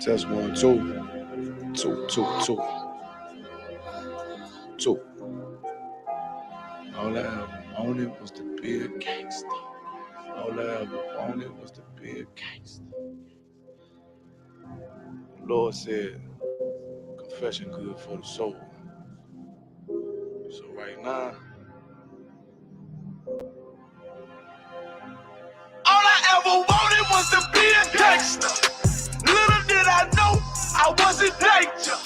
Test 1, 2. 2, 2, 2. 2. All I ever wanted was to be a gangster. All I ever wanted was to be a gangster. The Lord said, confession good for the soul. So right now, all I ever wanted was to be a gangster. Little did I know I was in danger.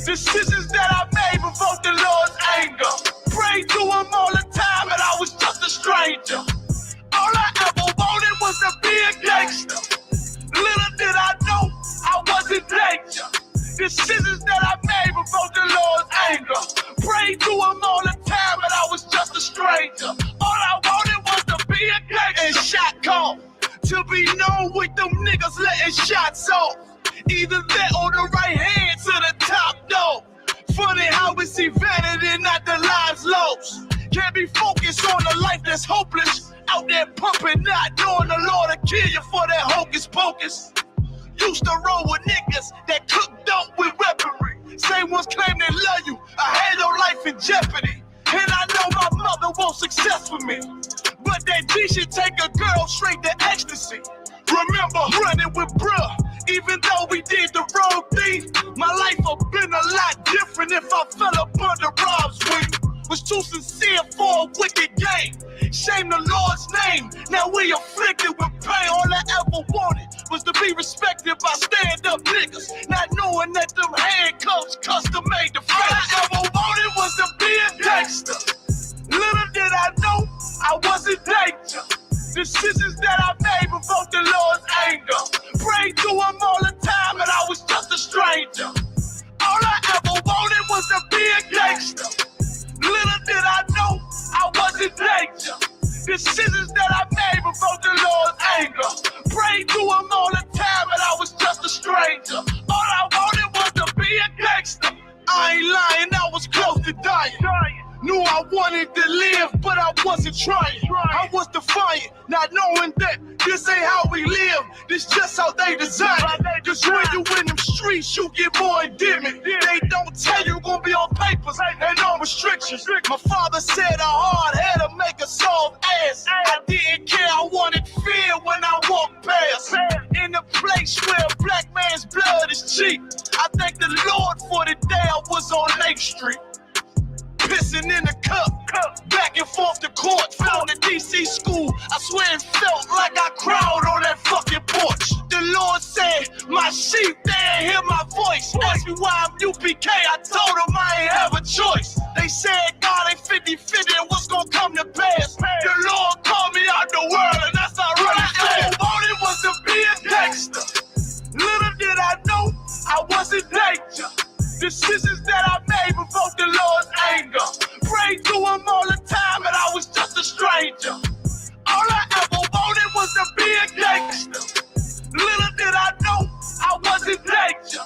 Decisions that I made provoked the Lord's anger. Prayed to him all the time and I was just a stranger. All I ever wanted was to be a gangster. Little did I know I was in danger. Decisions that I made provoked the Lord's anger. Prayed to him all the time and I was just a stranger. All I wanted was to be a gangster. And shot call to be known with them niggas letting shots off. Either that or the right hand to the top dog. Funny how we see vanity, not the lives lost. Can't be focused on a life that's hopeless. Out there pumping, not knowing the Lord will kill you for that hocus pocus. Used to roll with niggas that cook dope with weaponry. Same ones claim they love you. I had your life in jeopardy. And I know my mother wants success for me. But that G should take a girl straight to ecstasy. Remember running with bruh, even though we did the wrong thing. My life would've been a lot different if I fell up under Rob's wing. Was too sincere for a wicked game. Shame the Lord's name. Now we afflicted with pain. All I ever wanted was to be respected by stand-up niggas. Not knowing that them handcuffs custom made the face. All I ever wanted was to be a gangster. Little did I know I was in danger. Decisions that I made provoked the Lord's anger. Prayed to him all the time and I was just a stranger. All I ever wanted was to be a gangster. Little did I know I was in danger. Decisions that I made provoked the Lord's anger. Prayed to him all the time and I was just a stranger. All I wanted was to be a gangster. I ain't lying, I was close to dying. Knew I wanted to live, but I wasn't trying. I was defiant, not knowing that this ain't how we live. This just how they design it. Just when you in them streets, you get more endemic. They don't tell you gonna be on papers and on restrictions. My father said a hard head to make a soft ass. I didn't care, I wanted fear when I walked past. In a place where a black man's blood is cheap. I thank the Lord for the day I was on Lake Street. Pissing in the cup, back and forth to court. Found the DC school, I swear it felt like I cried on that fucking porch. The Lord said, my sheep, they ain't hear my voice. Asked me why I'm UPK, I told them I ain't have a choice. They said God ain't 50-50 and what's gonna come to pass. The Lord called me out the world and that's not really fair. All I wanted was to be a gangster. Little did I know I was in danger. Decisions that I made provoked the Lord's anger. Prayed to him all the time and I was just a stranger. All I ever wanted was to be a gangster. Little did I know I was in danger.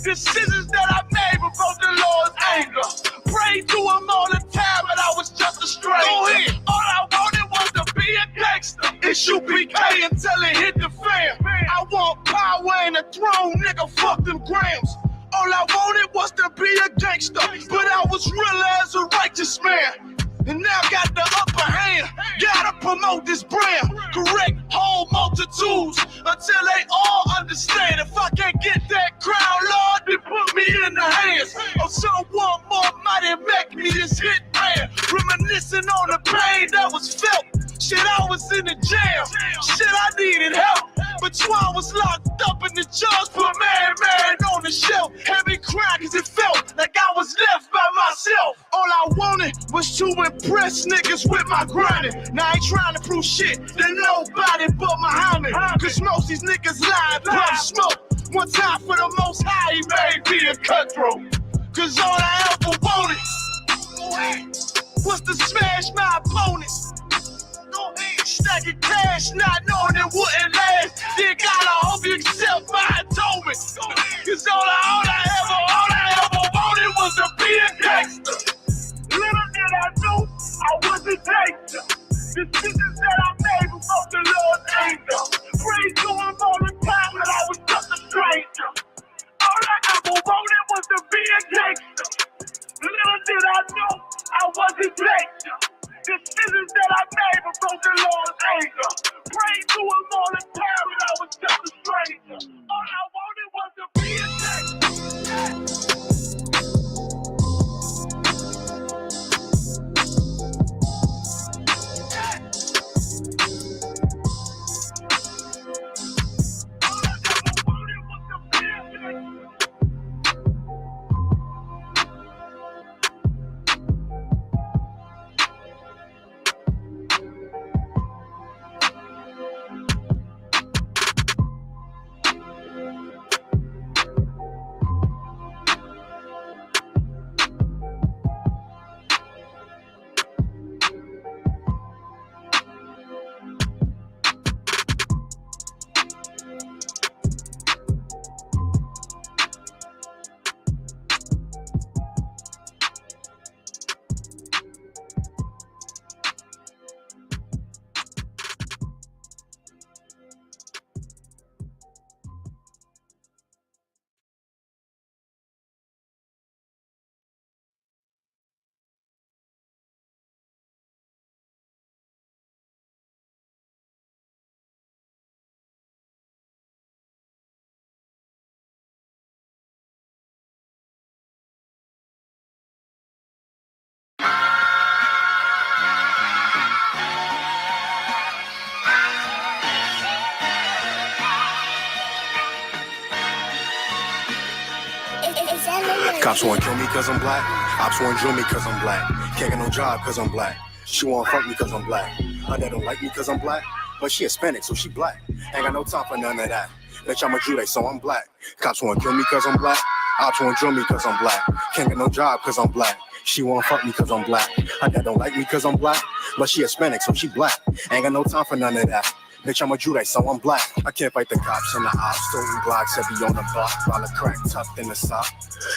Decisions that I made provoked the Lord's anger. Prayed to him all the time and I was just a stranger. Go ahead. All I wanted was to be a gangster. It's UPK until it hit the fan. I want power and a throne, nigga, fuck them grams. All I wanted was to be a gangster, but I was real as a righteous man. And now got the upper hand, gotta promote this brand. Correct whole multitudes until they all understand. If I can't get that crown, Lord, then put me in the hands of someone more mighty make me this hit man. Reminiscing on the pain that was felt. Shit, I was in the jail. Shit, I needed help. But Twan was locked up and the judge put man on the shelf. Had me crying cause it felt like I was left by myself. All I wanted was to impress niggas with my grinding. Now I ain't trying to prove shit to nobody but Muhammad. Cause most these niggas lie, pump smoke. One time for the most high, he made me a cutthroat. Cause all I ever wanted was to smash my opponents. Stacking cash, not knowing it wouldn't last. Then God, I hope you accept my atonement. Cause all I ever wanted was to be a gangster. Little did I know I was a gangster. Decisions that I made before the Lord's anger. Prayed to him all the time and I was just a stranger. Lord's anger. Prayed to him all the time when I was just a stranger. All I wanted was to be a gangster. Cops wanna kill me cause I'm black. Ops wanna drill me cause I'm black. Can't get no job cause I'm black. She wanna fuck me cause I'm black. Her dad don't like me cause I'm black. But she Hispanic, so she black. Ain't got no time for none of that. Bitch, I'm a Jew, so I'm black. Cops wanna kill me cause I'm black. Ops wanna drill me cause I'm black. Can't get no job cause I'm black. She wanna fuck me cause I'm black. Her dad don't like me cause I'm black. But she Hispanic, so she black. Ain't got no time for none of that. Bitch, I'm a Jew, so I'm black. I can't fight the cops and the ops. Stolen blocks, heavy on the block. While the crack tucked in the sock.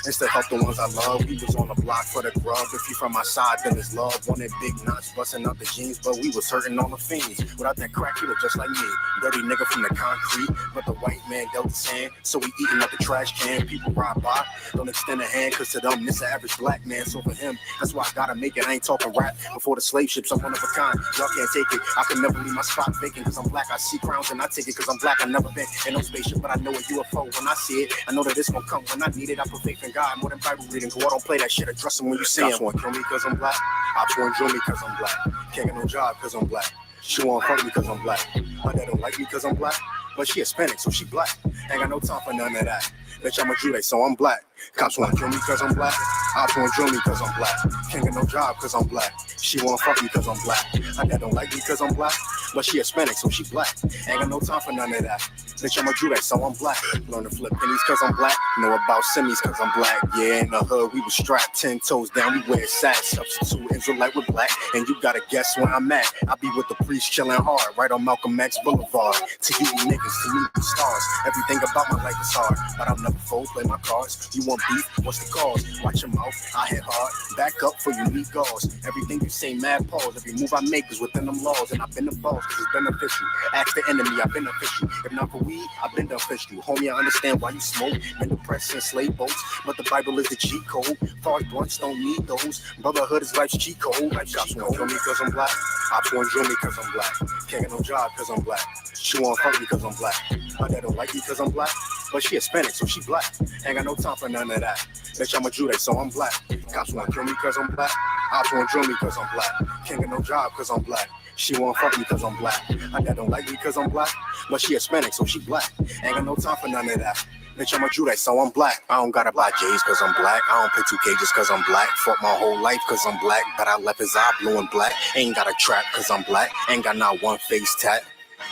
Instead help the ones I love. We was on the block for the grub. If you from my side, then it's love. Wanted big knots, busting out the jeans. But we was hurting on the fiends. Without that crack, he was just like me. Dirty nigga from the concrete. But the white man dealt his hand. So we eating up the trash can. People ride by. Don't extend a hand. Cause to them, this an average black man. So for him, that's why I gotta make it. I ain't talking rap. Before the slave ships, I'm one of a kind. Y'all can't take it. I can never leave my spot vacant. Cause I'm black, I see crowns and I take it cause I'm black. I never been in no spaceship, but I know a UFO when I see it. I know that it's gonna come when I need it. I put faith in God more than Bible reading. Go, I don't play that shit. Address them when you see them. Cops wanna kill me cause I'm black. Ops wanna drill me cause I'm black. Can't get no job cause I'm black. She wanna fuck me cause I'm black. Her dad don't like me cause I'm black. But she Hispanic, so she black. Ain't got no time for none of that. Bitch, I'm a Jew, so I'm black. Cops wanna kill me cause I'm black. Ops wanna drill me cause I'm black. Can't get no job cause I'm black. She wanna fuck me cause I'm black. Her dad don't like me cause I'm black. But she Hispanic, so she black. Ain't got no time for none of that. Bitch, I'm a Jew, so I'm black. Learn to flip pennies cause I'm black. Know about semis cause I'm black. Yeah, in the hood, we was strapped 10 toes down. We wear sacks. Substitute Israelite with black. And you gotta guess where I'm at. I be with the priest chilling hard. Right on Malcolm X Boulevard. To you niggas, to me, the stars. Everything about my life is hard. But I'll never fold, play my cards. You want beef? What's the cause? Watch your mouth, I hit hard. Back up for you need gauze. Everything you say, mad pause. Every move I make is within them laws. And I've been the boss cause it's beneficial. Ask the enemy, I've been official. If not for weed, I've been the official. Homie, I understand why you smoke. Been depressed and slave boats. But the Bible is the cheat code. Far blunts don't need those. Brotherhood is life's cheat code. Cops wanna kill me cause I'm black. Ops wanna drill me cause I'm black. Can't get no job cause I'm black. She wanna fuck me cause I'm black. Her dad don't like me cause I'm black. But she Hispanic, so she black. Ain't got no time for none of that. Bitch, I'm a Jew, so I'm black. Cops wanna kill me cause I'm black. Ops wanna drill me cause I'm black. Can't get no job cause I'm black. She wanna fuck me cause I'm black. Her dad don't like me cause I'm black. But she Hispanic, so she black. Ain't got no time for none of that. Bitch, I'm a Jew, so I'm black. I don't gotta buy J's cause I'm black. I don't pay 2 cages cause I'm black. Fought my whole life cause I'm black. But I left his eye blue and black. Ain't got a trap cause I'm black. Ain't got not one face tat.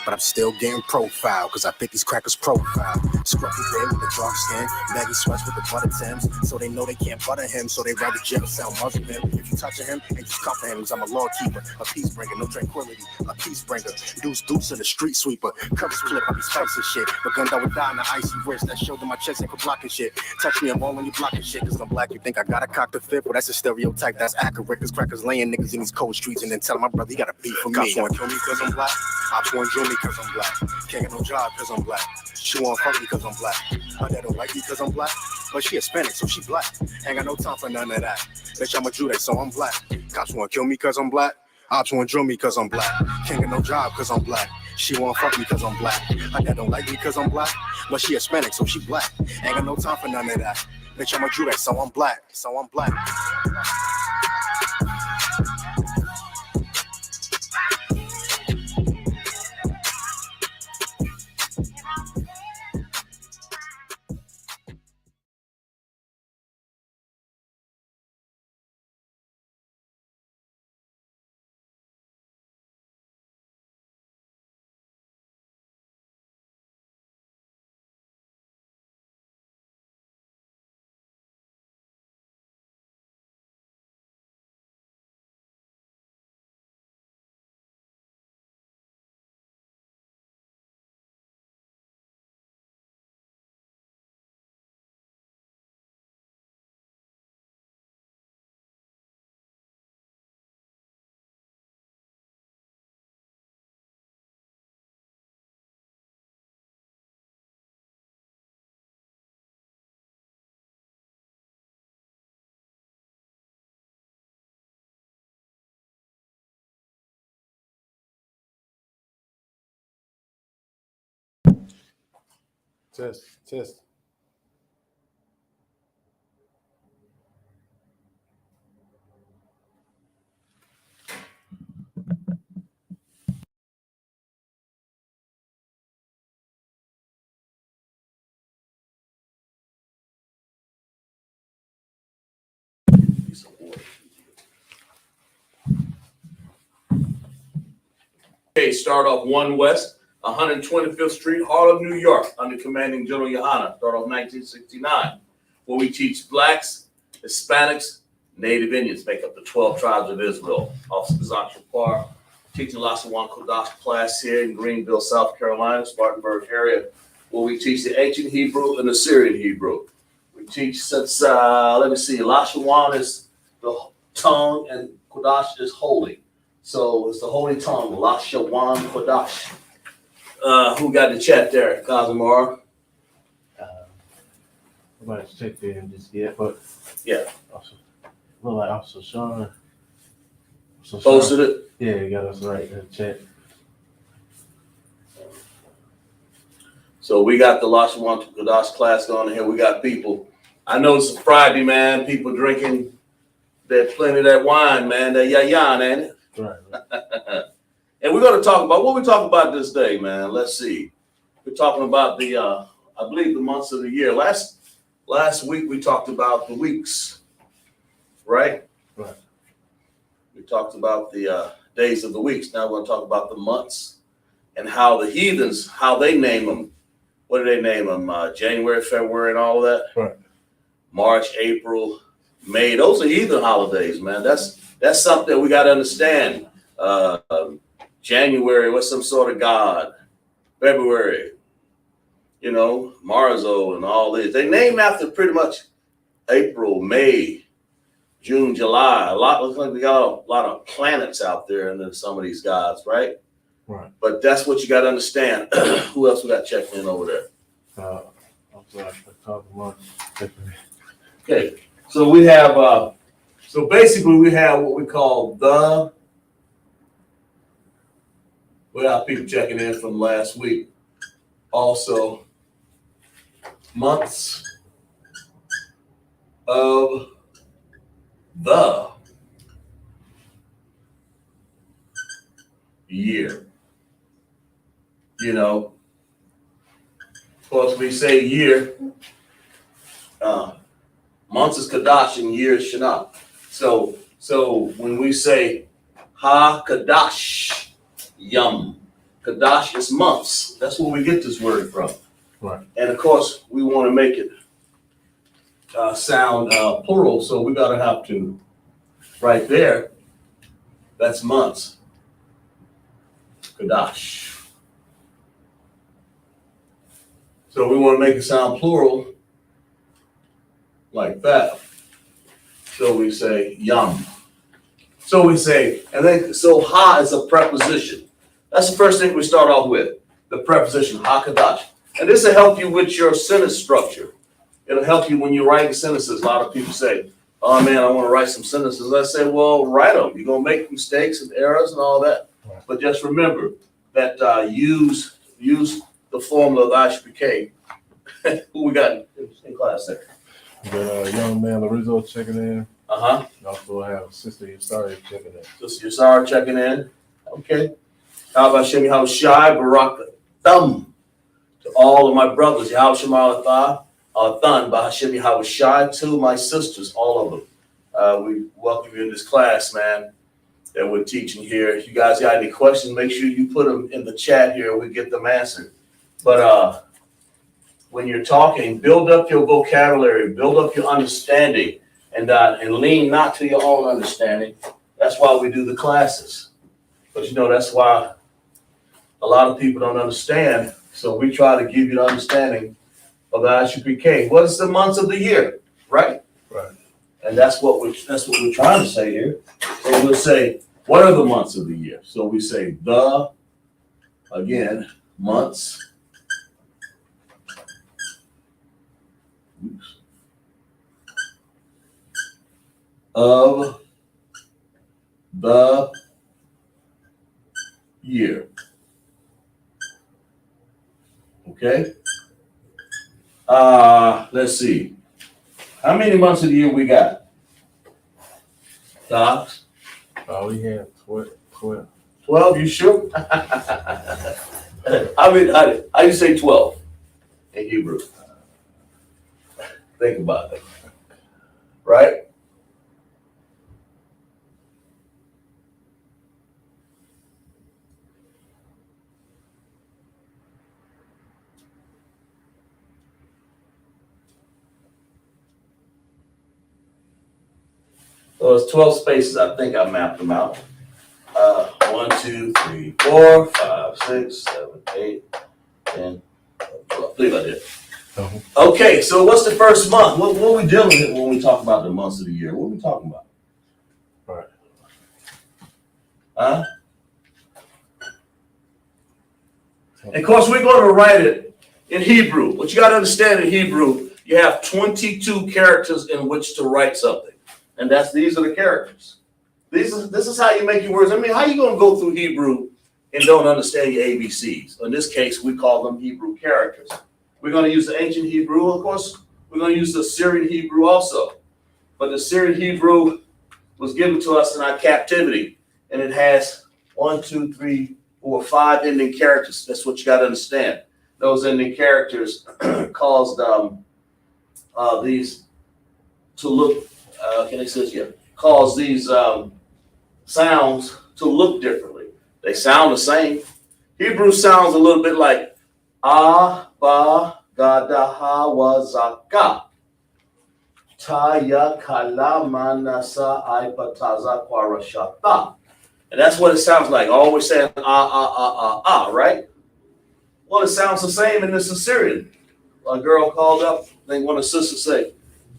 But I'm still getting profile, cause I fit these crackers profile. Scruffy bed with the dark skin, baggy sweats with the butter Timbs. So they know they can't butter him, so they rather jail cell muzzle him. If you touch him, and you comfort him, cause I'm a law keeper, a peace bringer, no tranquility, a peace bringer. Deuce and a street sweeper, cover split, I be spicing shit. But gunned I would die in the icy wrist, that showed in my chest ain't for blocking shit. Touch me, I'm all on you blocking shit, cause I'm black. You think I gotta cock the fifth? Well, that's a stereotype, that's accurate, cause crackers laying niggas in these cold streets and then telling my brother he got a beef for me. Cops wanna kill me cause I'm black, ops wanna drill me cause I'm black. Can't get no job cause I'm black. She wanna fuck me cause I'm black. Her dad don't like me cause I'm black. But she Hispanic, so she black. Ain't got no time for none of that. Bitch, I'm a Jew, so I'm black. Cops wanna kill me cause I'm black. Ops won't drill me cause I'm black. Can't get no job cause I'm black. She won't fuck me cause I'm black. Her dad don't like me cause I'm black. But she Hispanic, so she black. Ain't got no time for none of that. Bitch, I'm a Jew, so I'm black. So I'm black. Test. Okay, start off 1 West, 125th Street, Harlem, New York, under commanding General Yohana. Start off 1969, where we teach blacks, Hispanics, Native Indians make up the 12 tribes of Israel. Officer Bazak Shapar, teaching Lashawan Qadash class here in Greenville, South Carolina, Spartanburg area, where we teach the ancient Hebrew and the Syrian Hebrew. We teach since, Lashawan is the tongue and Qadash is holy. So it's the holy tongue, Lashawan Qadash. Who got the chat there? Kazimar? Nobody's checked in just yet, but Yeah. also, look like Officer Sean. Posted it? Yeah, you got us right in the chat. So we got the Lashawan Qadash class going here. We got people. I know it's a Friday, man. People drinking. There's plenty of that wine, man. That yayan, ain't it? Right. And we're going to talk about what we talk about this day, man. Let's see. We're talking about the, I believe, the months of the year. Last week we talked about the weeks, right? Right. We talked about the days of the weeks. Now we're going to talk about the months and how the heathens, how they name them. What do they name them? January, February, and all of that. Right. March, April, May. Those are heathen holidays, man. That's something that we got to understand. January was some sort of god. February, Marzo and all this. They name after pretty much April, May, June, July. Looks like we got a lot of planets out there and then some of these gods, right? Right. But that's what you got to understand. Who else we got checking in over there? I'm sorry, a couple months. Okay, so we have, so basically we have what we call we have people checking in from last week. Also, months of the year. Of course, we say year. Months is Kadash and year is Shana. So when we say Ha Kadash Yum, Kadash is months. That's where we get this word from. Right. And of course, we want to make it sound plural, so we got to have to, right there, that's months. Kadash. So we want to make it sound plural like that. So we say yum. So we say, and then, so ha is a preposition. That's the first thing we start off with, the preposition, ha kadash. And this will help you with your sentence structure. It'll help you when you're writing sentences. A lot of people say, oh man, I want to write some sentences. I say, well, write them. You're going to make mistakes and errors and all that. Right. But just remember that use the formula of ISPK. Who we got in class there? We got a young man Lorenzo checking in. Uh-huh. We also have Sister Yasari checking in. Sister Yasara checking in. Okay. How about Shemi Hawashai Baraka Thumb? To all of my brothers, Yahushua Thun, Bahashemi Hawashai, to my sisters, all of them. We welcome you in this class, man, that we're teaching here. If you guys got any questions, make sure you put them in the chat here and we get them answered. But when you're talking, build up your vocabulary, build up your understanding, and lean not to your own understanding. That's why we do the classes. But you know, that's why a lot of people don't understand. So we try to give you the understanding of the ISUPK. What is the months of the year, right? Right. And that's what we're trying to say here. So we'll say, what are the months of the year? So we say the, again, months. Oops. Of the year. Okay. Let's see. How many months of the year we got? Docs? We have 12. 12, you sure? I mean, how do you say 12 in Hebrew? Think about it. Right? So it's 12 spaces. I think I mapped them out. 1, 2, 3, 4, 5, 6, 7, 8, 10, 12. I believe I did. Okay, so what's the first month? What are we dealing with when we talk about the months of the year? What are we talking about? Right. Huh? And of course, we're going to write it in Hebrew. What you got to understand in Hebrew, you have 22 characters in which to write something. And these are the characters. This is how you make your words. I mean, how you going to go through Hebrew and don't understand your ABCs? In this case, we call them Hebrew characters. We're going to use the ancient Hebrew. Of course, we're going to use the Syrian Hebrew also. But the Syrian Hebrew was given to us in our captivity. And it has 1, 2, 3, 4, 5 ending characters. That's what you got to understand. Those ending characters caused these to look, cause these sounds to look differently. They sound the same. Hebrew sounds a little bit like ba, gadaha, wazaka. Taya, kala, manasa, aipataza, kwarashata. And that's what it sounds like. Always saying right? Well, it sounds the same in this Assyrian. A girl called up, I think one of the sisters said,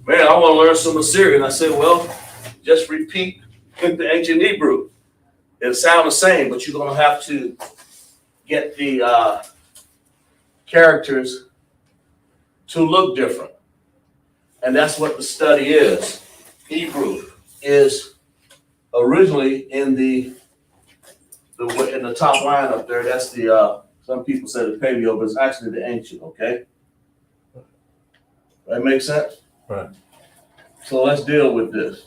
man, I want to learn some Assyrian. I said, well, just repeat the ancient Hebrew. It'll sound the same, but you're going to have to get the characters to look different. And that's what the study is. Hebrew is originally in the top line up there. That's the, some people say the paleo, but it's actually the ancient, okay? That makes sense? Right. So let's deal with this.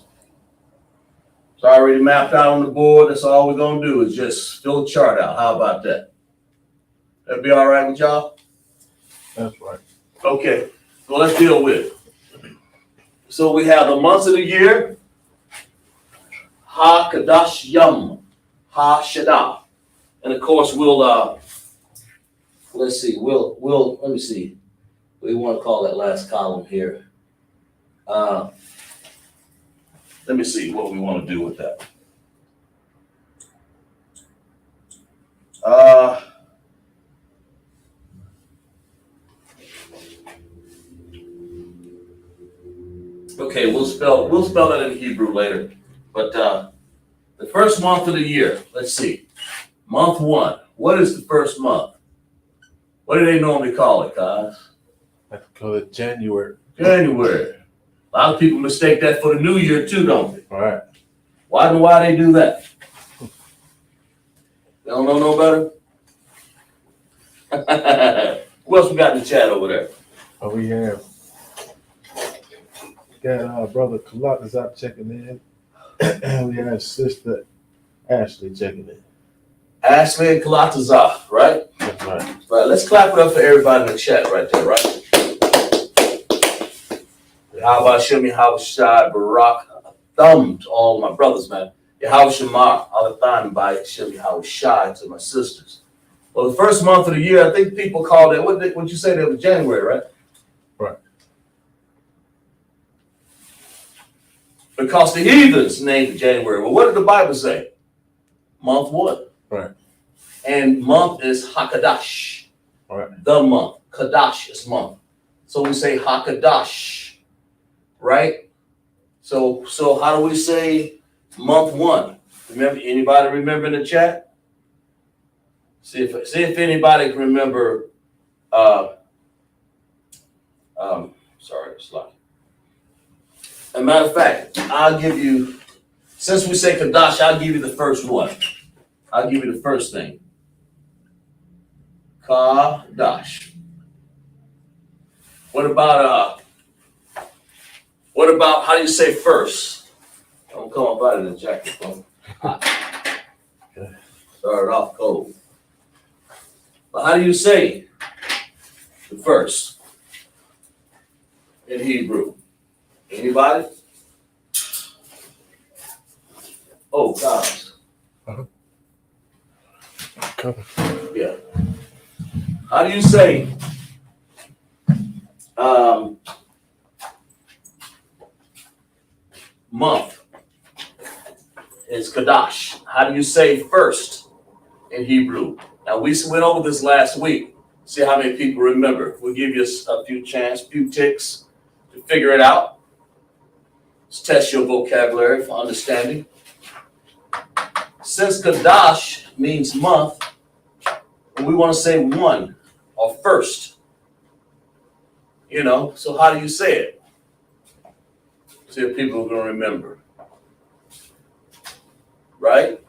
It's already mapped out on the board. That's all we're going to do is just fill a chart out. How about that? That'd be all right with y'all? That's right. Okay, so let's deal with it. So we have the months of the year. Ha Qadash Yum. Ha Shadah. And of course we'll let's see, let me see. We want to call that last column here. Let me see what we want to do with that. Okay, we'll spell that in Hebrew later. But the first month of the year, let's see. Month 1. What is the first month? What do they normally call it, guys? I call it January. January. A lot of people mistake that for the new year too, don't they? All right. Why they do that? They don't know no better? Who else we got in the chat over there? Oh, we got brother Kalak out checking in. We have sister Ashley checking in. Ashley and Kalatazar, right? That's right. Right. Let's clap it up for everybody in the chat right there, right? How about Shemi, how Shai, Barak, thumb to all my brothers, man. How Shamar, Alathan by Shemi, how Shai to my sisters. Well, the first month of the year, I think people called it, what you say that was January, right? Right. Because the heathens named it January. Well, what did the Bible say? Month what? Right. And month is Hakadash. All right. The month. Kadash is month. So we say Hakadash, right? So how do we say month 1? Remember, anybody remember in the chat? See if anybody can remember. Sorry, it's like. As a matter of fact, I'll give you. Since we say Kadash, I'll give you the first one. I'll give you the first thing. Kadash. What about how do you say first? Don't come up out of the jacket, bro. Started off cold. But how do you say the first in Hebrew? Anybody? Oh, gosh. Yeah. How do you say month is Kadash? How do you say first in Hebrew? Now, we went over this last week. See how many people remember. We'll give you a few ticks to figure it out. Let's test your vocabulary for understanding. Since Kadash means month, we want to say one or first. So how do you say it? See if people are going to remember. Right?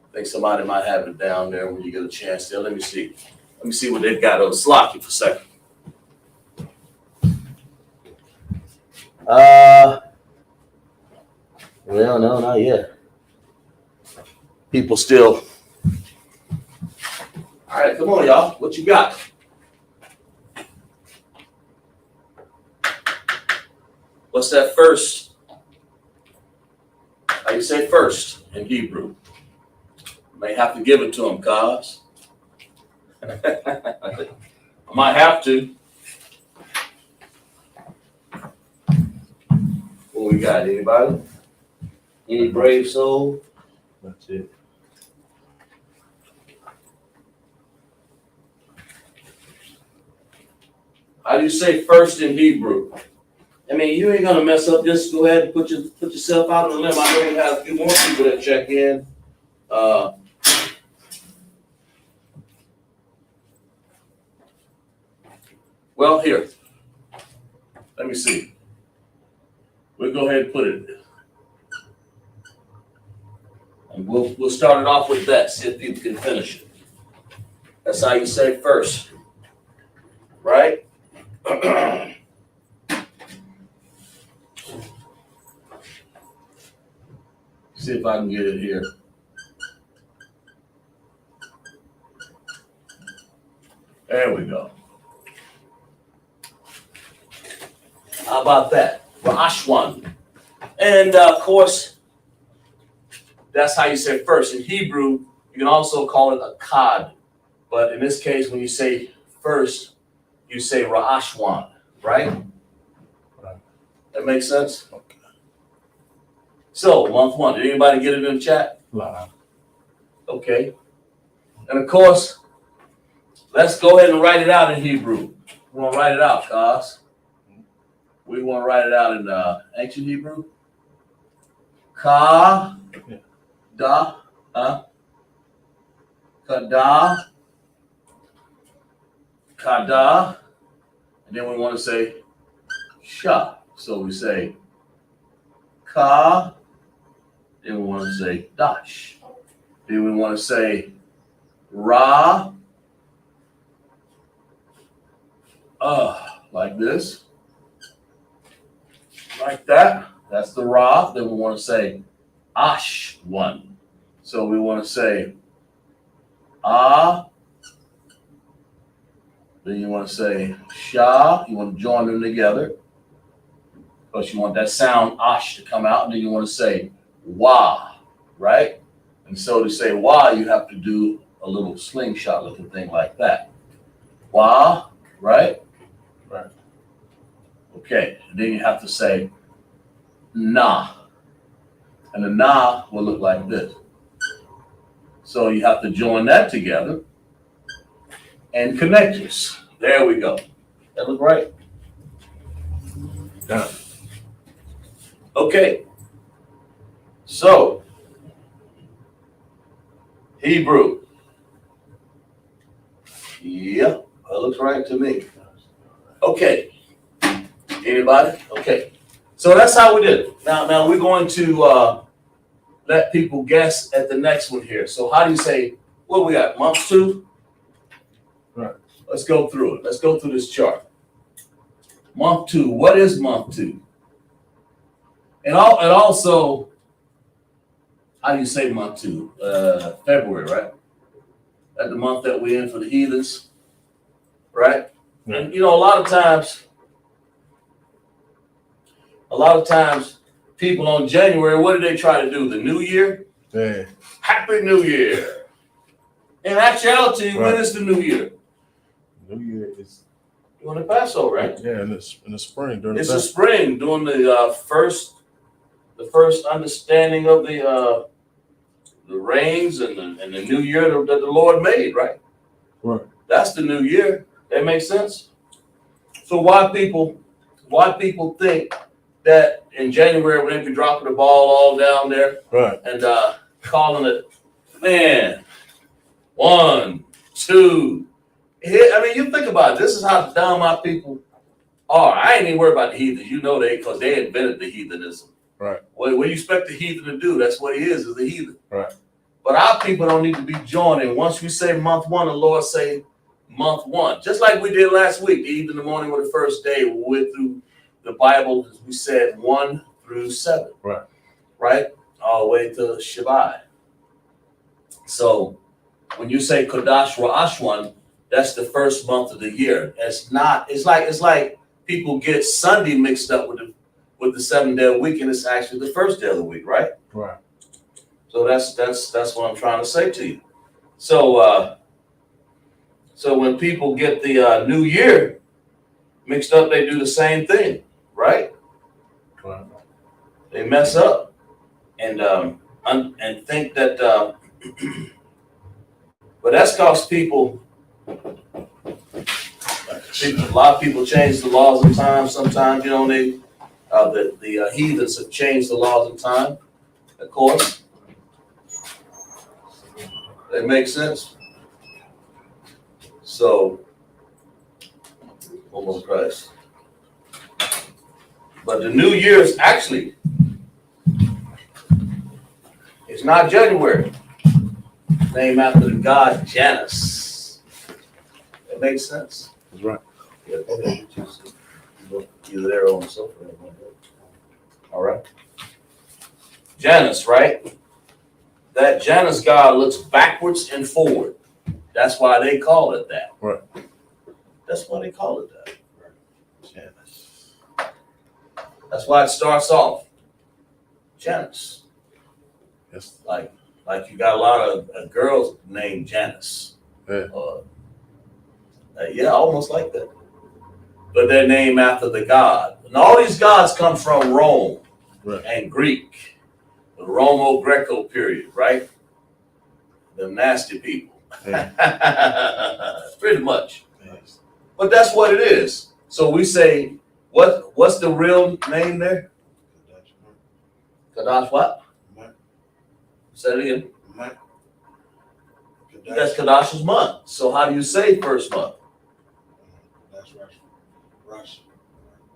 I think somebody might have it down there when you get a chance there. Let me see. Let me see what they've got on Slocky for a second. Well, no, not yet. People still. All right, come on, y'all. What you got? What's that first? How you say first in Hebrew? May have to give it to them, cuz. I might have to. What we got? Anybody? Any brave soul? That's it. How do you say first in Hebrew? I mean, you ain't gonna mess up. Just go ahead and put yourself out on the limb. I know we have a few more people that check in. Well, here. Let me see. We'll go ahead and put it. And we'll start it off with that. See if people can finish it. That's how you say first, right? See if I can get it here. There we go. How about that? Lashawan. And of course, that's how you say first. In Hebrew, you can also call it a kad. But in this case, when you say first, you say Lashawan, right? That makes sense? Okay. So, month 1. Did anybody get it in the chat? Live. Okay. And of course, let's go ahead and write it out in Hebrew. We want to write it out, cuz. We want to write it out in ancient Hebrew. Ka, da, kada, kada, and then we want to say Sha. So we say Ka. Then we want to say Dash. Then we want to say Ra. Like this. Like that. That's the Ra. Then we want to say Ash one. So we want to say Ah. Then you want to say Sha. You want to join them together. Because you want that sound Ash to come out. And then you want to say Wa. Right? And so to say Wa, you have to do a little slingshot looking thing like that. Wa. Right? Right. Okay. And then you have to say Na. And the Na will look like this. So you have to join that together and connect this. There we go. That look right? Done. Okay. So, Hebrew. Yep, that looks right to me. Okay. Anybody? Okay. So that's how we did it. Now we're going to let people guess at the next one here. So how do you say, what we got, month 2? Right. Let's go through it. Let's go through this chart. Month 2, what is month 2? And also, how do you say month 2? February, right? That's the month that we're in for the heathens, right? Yeah. And you know, a lot of times people on January, what do they try to do? The new year? Yeah. Happy New Year. In actuality, Right. when is the new year? New Year is During the Passover, right? in the spring during It's the the spring, during the first understanding of the rains and the new year that the Lord made, right? Right. That's the new year. That makes sense. So why people think that in January when they be dropping the ball all down there Right. and calling it, man, 1, 2. I mean, you think about it. This is how dumb my people are. I ain't even worried about the heathen. You know because they invented the heathenism. Right. What do you expect the heathen to do? That's what he is a heathen. Right. But our people don't need to be joining. Once we say month 1, the Lord say month 1. Just like we did last week, the evening, the morning, or the first day, we went through the Bible, as we said, 1 through 7. Right. Right? All the way to Shabbat. So when you say Qadash Ra'ashwan, that's the first month of the year. It's like people get Sunday mixed up with the 7-day week, and it's actually the first day of the week, right? Right. So that's what I'm trying to say to you. So when people get the new year mixed up, they do the same thing, right? Right. They mess up and think that. But that's because people. A lot of people change the laws of time. Sometimes, you know, the heathens have changed the laws of time. Of course, that makes sense. So, almost Christ. But the new year is actually, it's not January. Named after the god Janus. That makes sense. That's right. Yeah, go ahead. Either there or on the sofa. All right. Janus, right? That Janus god looks backwards and forward. That's why they call it that. Right. That's why they call it that. Janus. That's why it starts off. Janus. Yes. Like you got a lot of girls named Janice. Yeah. Yeah, almost like that. But they're named after the god. And all these gods come from Rome, right, and Greek. The Romo-Greco period, right? The nasty people. Yeah. Pretty much. Yes. But that's what it is. So we say, what's the real name there? Qadash what? Say it again. That's Kadash's month. So how do you say first month?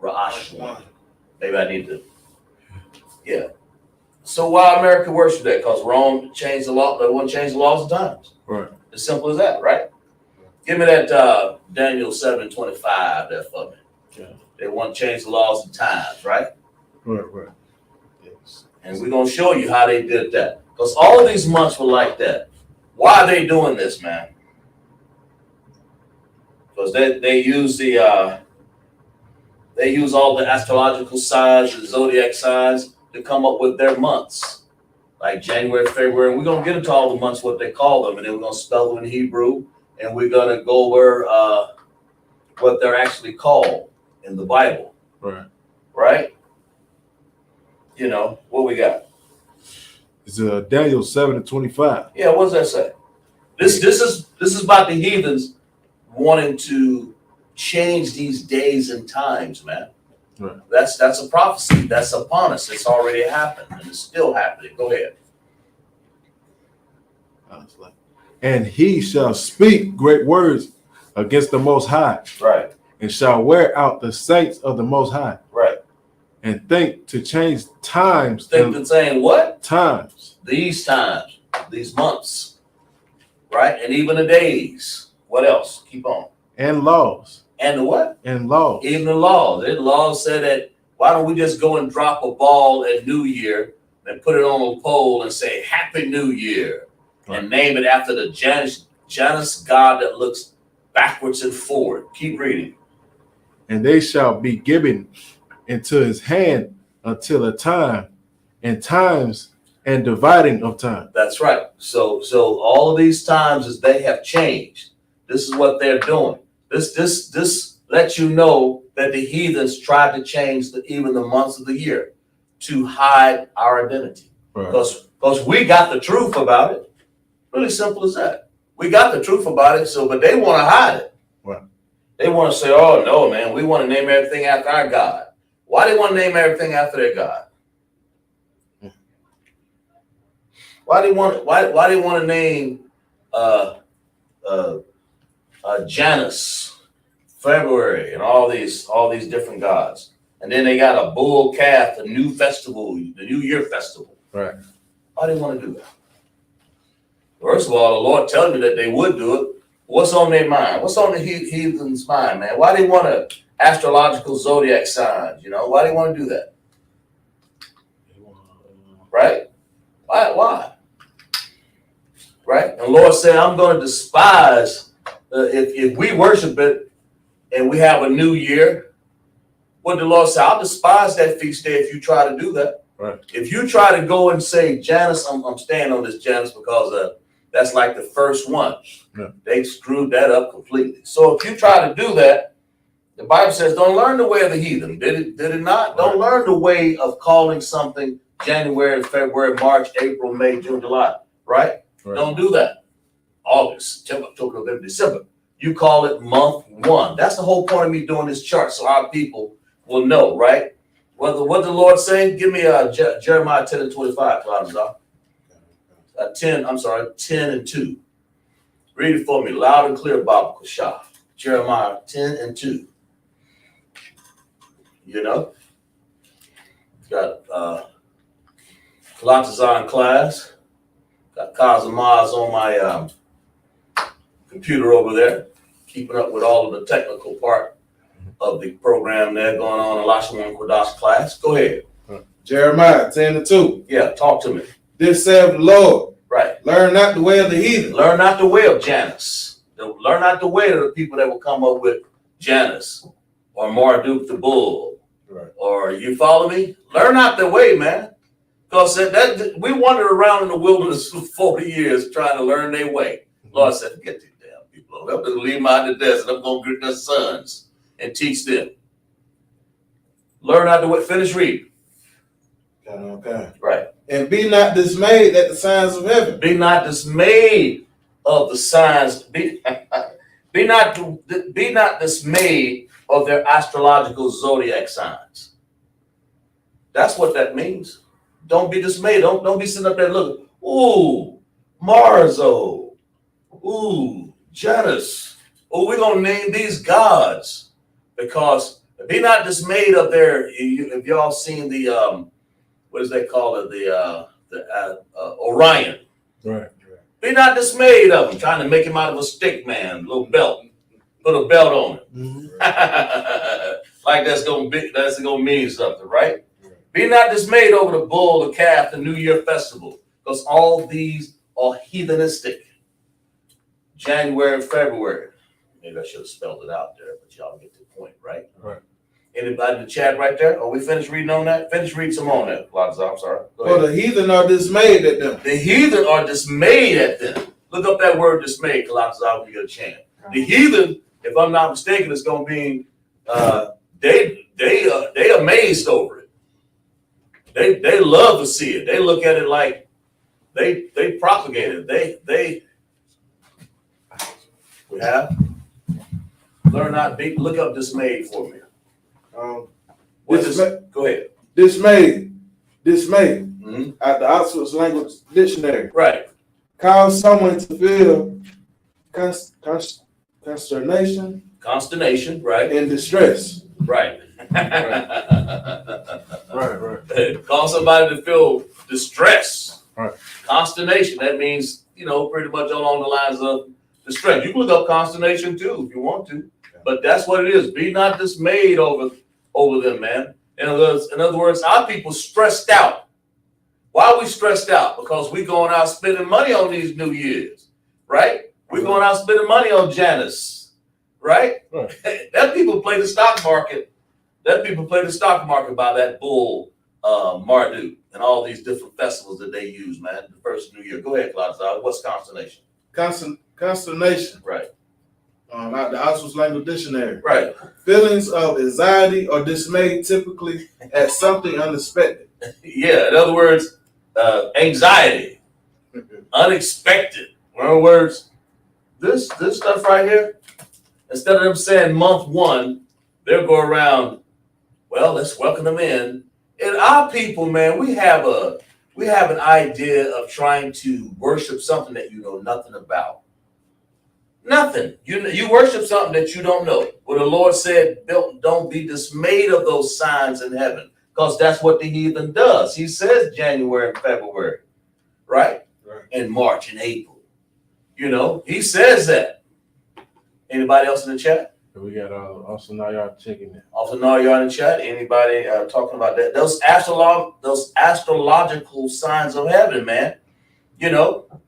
Lashawan. Maybe I need to. Yeah. So why America worship that? Because Rome changed the law. They wouldn't change the laws of times. Right. As simple as that, right? Give me that Daniel 7:25 there for me. Yeah. They want to change the laws of times, right? Right. Yes. And we're going to show you how they did that. Because all of these months were like that. Why are they doing this, man? Because they use all the astrological signs, the zodiac signs to come up with their months. Like January, February. And we're going to get into all the months, what they call them. And then we're going to spell them in Hebrew. And we're going to go over what they're actually called in the Bible. Right. Right? You know, what we got? It's Daniel 7:25. Yeah, what does that say? This is about the heathens wanting to change these days and times, man. Right. That's a prophecy. That's upon us. It's already happened, and it's still happening. Go ahead. And he shall speak great words against the Most High. Right. And shall wear out the saints of the Most High. Right. And think to change times. Think to saying what? Times. These times, these months, right? And even the days. What else? Keep on. And laws. And the what? And laws. Even the laws. The laws said that why don't we just go and drop a ball at New Year and put it on a pole and say Happy New Year and name it after the Janus god that looks backwards and forward. Keep reading. And they shall be given into his hand until a time and times and dividing of time. That's right. So all of these times as they have changed. This is what they're doing. This lets you know that the heathens tried to change even the months of the year to hide our identity. Right. Because we got the truth about it. Really simple as that. We got the truth about it, but they want to hide it. Right. They want to say, oh no, man, we want to name everything after our God. Why do they want to name everything after their God? Why do they want to name Janus, February, and all these different gods? And then they got a bull calf, the new festival, the New Year festival. Right. Why do they want to do that? First of all, the Lord tells me that they would do it. What's on their mind? What's on the heathen's mind, man? Why do they want to astrological zodiac signs? You know, why do they want to do that? Right? Why? Right? And the Lord said, I'm going to despise if we worship it and we have a new year. What the Lord said, I'll despise that feast day if you try to do that. Right. If you try to go and say, Janus, I'm staying on this Janus because that's like the first one. Yeah. They screwed that up completely. So if you try to do that, the Bible says, don't learn the way of the heathen. Did it not? Right. Don't learn the way of calling something January, February, March, April, May, June, July. Right? Don't do that. August, September, October, November, December. You call it month one. That's the whole point of me doing this chart, so our people will know, right? What the Lord saying? Give me Jeremiah 10 and 25, Claudia. 10 and 2. Read it for me, loud and clear, Bob Kashah. Jeremiah 10 and 2. You know? Got Kalatazar class. Got Kazamaz on my computer over there, keeping up with all of the technical part of the program there going on in Lashawan Qadash class. Go ahead. Jeremiah 10 and 2. Yeah, talk to me. This saith the Lord. Right. Learn not the way of the heathen. Learn not the way of Janus. Learn not the way of the people that will come up with Janus or Marduk the bull. Right. Or you follow me? Learn not the way, man. Because that we wandered around in the wilderness for 40 years trying to learn their way. Lord said, forget these damn people. I'm going to leave them out in the desert. I'm going to get their sons and teach them. Learn how to do it. Finish reading. Okay. Right. And be not dismayed at the signs of heaven. Be not dismayed of the signs. Be not dismayed of their astrological zodiac signs. That's what that means. Don't be dismayed. Don't be sitting up there looking. Ooh, Marzo. Ooh, Janus. Oh, we're going to name these gods because Be not dismayed up there. If y'all seen the what does they call it? The Orion. Right. Be not dismayed of him, trying to make him out of a stick man, little belt. Put a belt on him. Like that's gonna mean something, right? Be not dismayed over the bull, the calf, the New Year festival, because all these are heathenistic. January, February. Maybe I should have spelled it out there, but y'all get the point, right? Right. Anybody in the chat right there? Are we finished reading on that? Finish reading some on that, Latazar. I'm sorry. For the heathen are dismayed at them. The heathen are dismayed at them. Look up that word dismayed, Latazar, when you get a chance. The heathen, if I'm not mistaken, is going to be they amazed over it. They love to see it. They look at it like they propagate it. We have learn not be. Look up dismayed for me. Go ahead. Dismayed. Mm-hmm. At the Oxford Language Dictionary. Right. Cause someone to feel consternation, right? and distress. Right. Right. Cause somebody to feel distress. Right. Consternation. That means, pretty much along the lines of distress. You can look up consternation too if you want to. But that's what it is. Be not dismayed over them, man. In other words, our people stressed out. Why are we stressed out? Because we going out spending money on these New Year's, right? We're going out spending money on Janus, right? That people play the stock market. By that bull Marduk and all these different festivals that they use, man. The first New Year. Go ahead, Claudia. What's consternation? Consternation. Right. At the Oxford Language Dictionary. Right. Feelings of anxiety or dismay, typically at something unexpected. Yeah. In other words, anxiety, unexpected. In other words, this stuff right here. Instead of them saying month one, they'll go around. Well, let's welcome them in. And our people, man, we have an idea of trying to worship something that you know nothing about. Nothing. You worship something that you don't know. Well, the Lord said, don't be dismayed of those signs in heaven, because that's what the heathen does. He says January and February, right? And March and April. He says that. Anybody else in the chat? We got also now y'all checking it. Also now y'all in the chat. Anybody talking about that? Those astrological signs of heaven, man.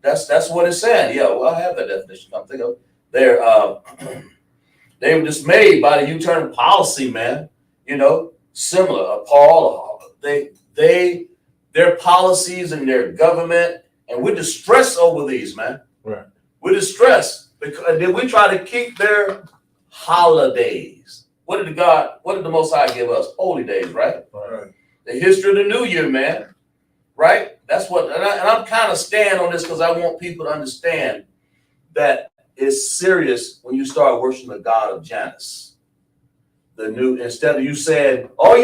That's what it's saying. Yeah, well, I have that definition. I'm thinking of they were dismayed by the U-turn policy, man. Similar. Paul, their policies and their government, and we're distressed over these, man. Right. We're distressed because then we try to keep their holidays. What did the Most High give us? Holy days, right? Right. The history of the New Year, man. Right? That's what, and I'm kind of stand on this because I want people to understand that it's serious when you start worshiping the God of Janus. Instead of you saying, all they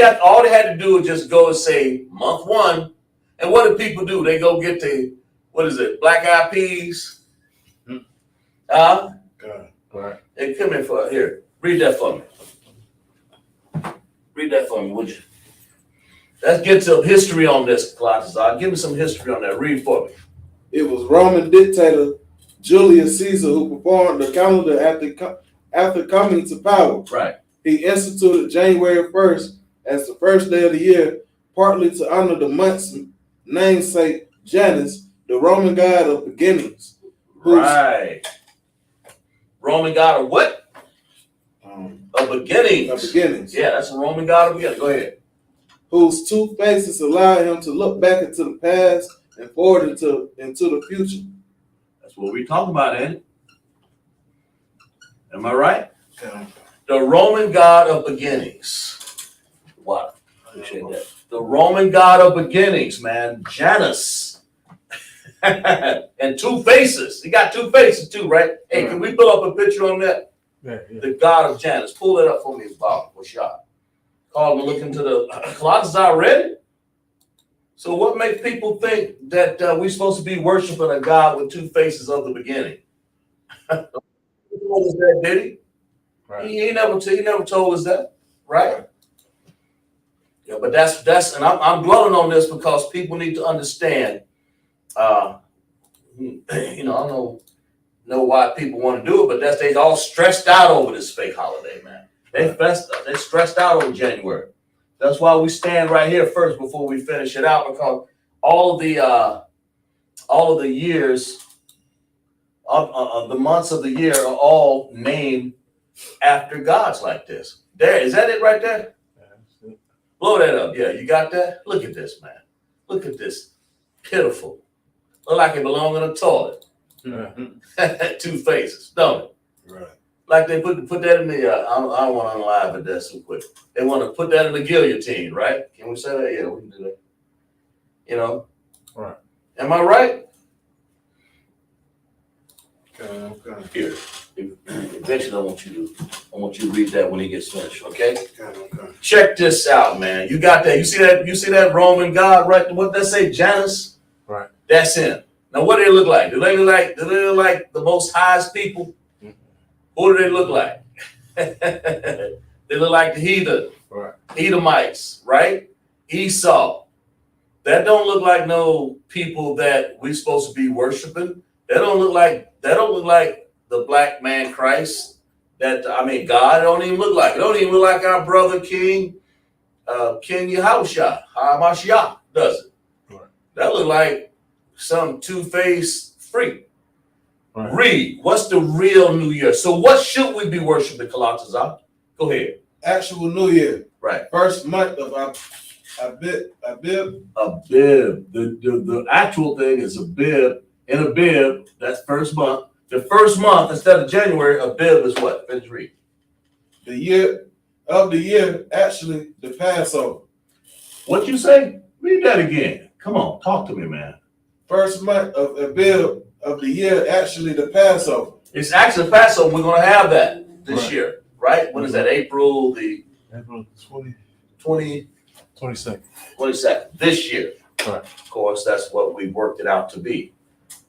had to do was just go and say month one. And what do people do? They go get Black Eyed Peas? God. Right. Hey, come here. Read that for me, would you? Let's get some history on this, Colossians. Give me some history on that. Read for me. It was Roman dictator Julius Caesar who performed the calendar after coming to power. Right. He instituted January 1st as the first day of the year, partly to honor the month's namesake, Janus, the Roman god of beginnings. Right. Roman god of what? Of beginnings. Of beginnings. Yeah, that's a Roman god of beginnings. Go ahead. Whose two faces allow him to look back into the past and forward into the future. That's what we're talking about, ain't it? Am I right? Okay. The Roman god of beginnings. Wow. Appreciate that. The Roman god of beginnings, man. Janus. And two faces. He got two faces too, right? Hey, can we pull up a picture on that? Yeah. The god of Janus. Pull that up for me, Bob. What's shot? Call him and look into the Colossians already. So what makes people think that we're supposed to be worshiping a God with two faces of the beginning? He told us that, did he? Right. He never told us that. right? Yeah, but that's and I'm dwelling on this because people need to understand. I don't know why people want to do it, but they all stressed out over this fake holiday, man. They stressed out over January. That's why we stand right here first before we finish it out, because all of the years of the months of the year are all named after gods like this. There, is that it right there? Blow that up. Yeah, you got that? Look at this, man. Look at this. Pitiful. Look like it belongs in a toilet. Two faces, don't it? Right. Like they put that in the, I don't want to unlive it there so quick. They want to put that in the guillotine, right? Can we say that? Yeah, we can do that. You know? Right. Am I right? Okay. Here. Eventually, I want you to read that when he gets finished, okay? Okay. Check this out, man. You got that. You see that Roman god, right? What they say, Janus? Right. That's him. Now, what do they look like? Do they look like the most highest people? Who do they look like? They look like the heathen, Right. Edomites, right? Esau. That don't look like no people that we supposed to be worshiping. That don't look like the black man Christ. God don't even look like it. Don't even look like our brother King Yahushua, HaMashiach, does it? Right. That look like some two-faced freak. Right. Read, what's the real New Year? So what should we be worshiping, Kalatazar? Go ahead. Actual New Year. Right. First month of Abib. Abib. The actual thing is Abib. In Abib, that's first month. The first month, instead of January, Abib is what? Finish read. The year of the year, actually, the Passover. What you say? Read that again. Come on, talk to me, man. First month of Abib of the year, actually, the Passover. It's actually Passover. We're going to have that this Right. year, right? When is that? April 22nd. 22nd. This year. Right. Of course, that's what we worked it out to be,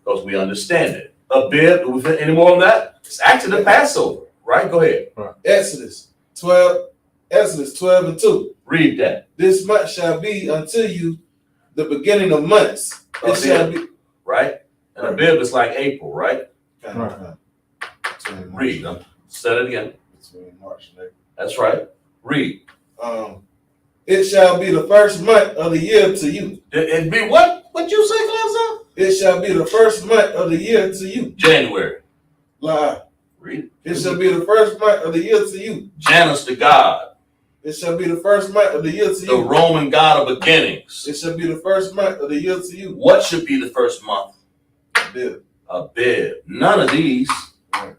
because we understand it. Abib, any more on that? It's actually the Passover, right? Go ahead. Exodus 12 and 2. Read that. This month shall be unto you the beginning of months. It shall be. Right? And Abib is like April, right? Right. Read. Say it again. Between March and April. That's right. Read. It shall be the first month of the year to you. It be what? What you say, Clemson? It shall be the first month of the year to you. January. Lie. Read. It shall be the first month of the year to you. Janus the god. It shall be the first month of the year to The you. Roman god of beginnings. It shall be the first month of the year to you. What should be the first month? Abib. Abib. None of these. Right.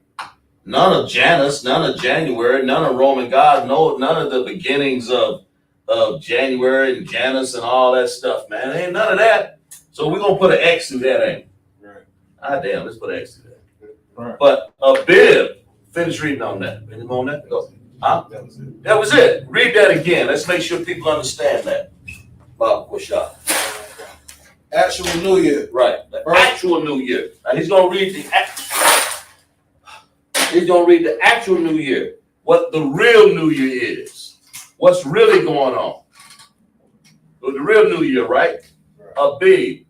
None of Janus, none of January, none of Roman God, none of the beginnings of January and Janus and all that stuff, man. Ain't none of that. So we're gonna put an X through that, ain't we? Right. Ah damn, let's put an X through that. Right. But Abib, finish reading on that. Any more on that? Go. Huh? That was it. That was it. Read that again. Let's make sure people understand that. Bob, what's up? Actual New Year. Right. The actual New Year. Now he's gonna read the actual New Year. What the real New Year is. What's really going on. With the real New Year, right? Abib.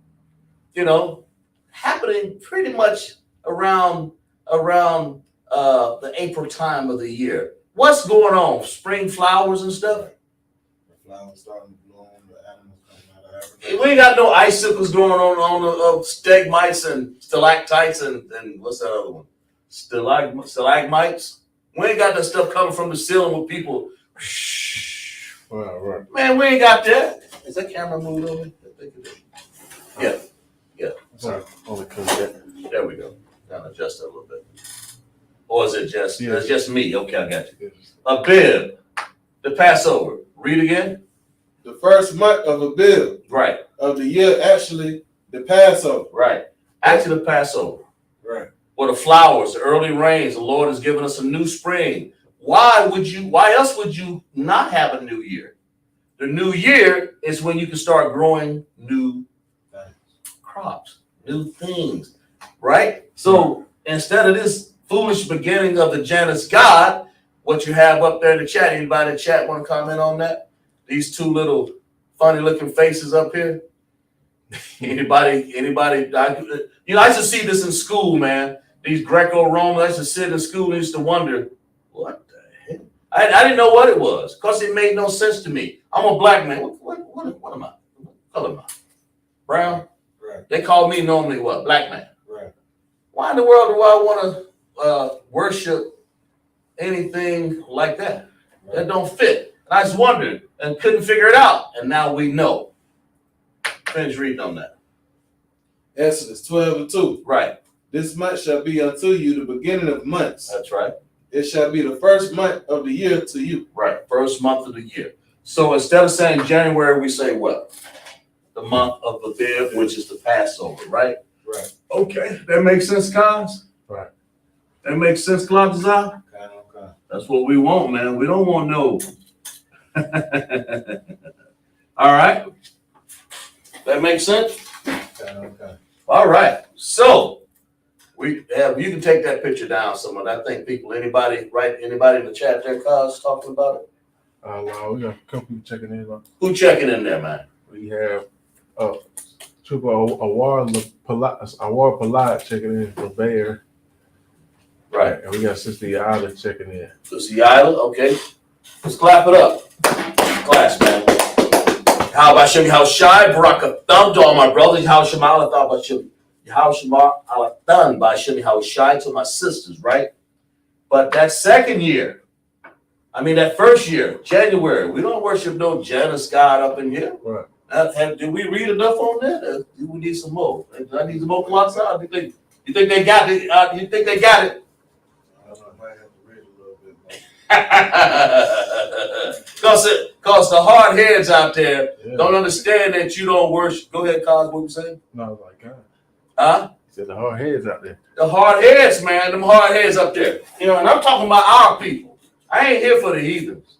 Happening pretty much around the April time of the year. What's going on? Spring flowers and stuff? The flowers starting to bloom, the animals coming out of everything. We ain't got no icicles going on the stegmites and stalactites and what's that other one? Stalagmites. We ain't got that stuff coming from the ceiling with people. Right. Man, we ain't got that. Is that camera moved over? Yeah. Sorry. Only There we go. Gotta adjust that a little bit. Or is it just? Yeah. It's just me. Okay, I got you. Abib, the Passover. Read again. The first month of Abib Right. of the year, actually, the Passover. Right. Actually, the Passover. Right. Or the flowers, the early rains. The Lord has given us a new spring. Why else would you not have a new year? The new year is when you can start growing new crops, new things, right? So instead of this foolish beginning of the Janus God, what you have up there in the chat. Anybody in the chat want to comment on that? These two little funny looking faces up here. Anybody? I used to see this in school, man. These Greco-Romans. I used to sit in school and used to wonder, what the heck? I didn't know what it was because it made no sense to me. I'm a black man. What am I? What color am I? Brown? Right. They call me normally what? Black man. Right. Why in the world do I want to worship anything like that? Right. That don't fit. And I just wondered and couldn't figure it out. And now we know. Finish reading on that. Exodus 12:2. Right. This month shall be unto you the beginning of months. That's right. It shall be the first month of the year to you. Right. First month of the year. So instead of saying January, we say what? The month of the Aviv, which is the Passover, right? Right. Okay. That makes sense, Cons? Right. That makes sense, Clontazar? Okay. That's what we want, man. We don't want no. All right. That makes sense? Okay. All right. So we have, you can take that picture down someone. I think people, anybody in the chat there, Cos, talking about it? Well, we got a couple people checking in. Who checking in there, man? We have Trooper Awar Palat checking in from Bayer. Right. And we got Sister Yala checking in. Sister Yila, okay. Let's clap it up. Class, man. How about Shem Shai Baraka Thumb to all my brothers? How Shemala thought about Shem Thumb by Shem Shai to my sisters, right? But that second year, that first year, January, we don't worship no Janus God up in here. Right. Did we read enough on that? Do we need some more? Do I need some more clocks out? You think they got it? You think they got it? I don't know, I might have to read a little bit more. Because the hard heads out there don't understand that you don't worship. Go ahead, Cos, what you saying? No, I was like, God. Huh? He said the hard heads out there. The hard heads, man. Them hard heads up there. And I'm talking about our people. I ain't here for the heathens.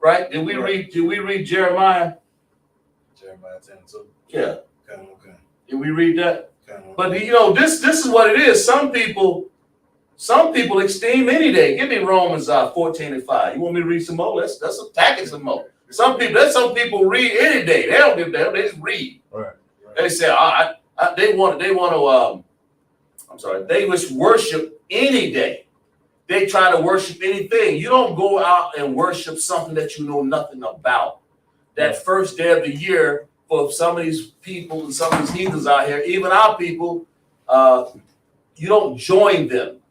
Right? Did we read Jeremiah? Jeremiah 10:2. Yeah. Okay. Did we read that? Okay. But this is what it is. Some people esteem any day. Give me Romans 14:5. You want me to read some more? Let's attack it some more. Some people read any day. They don't give a damn. They just read. Right. They say they want to. They wish worship any day. They try to worship anything. You don't go out and worship something that you know nothing about. That first day of the year for some of these people and some of these heathens out here, even our people, you don't join them.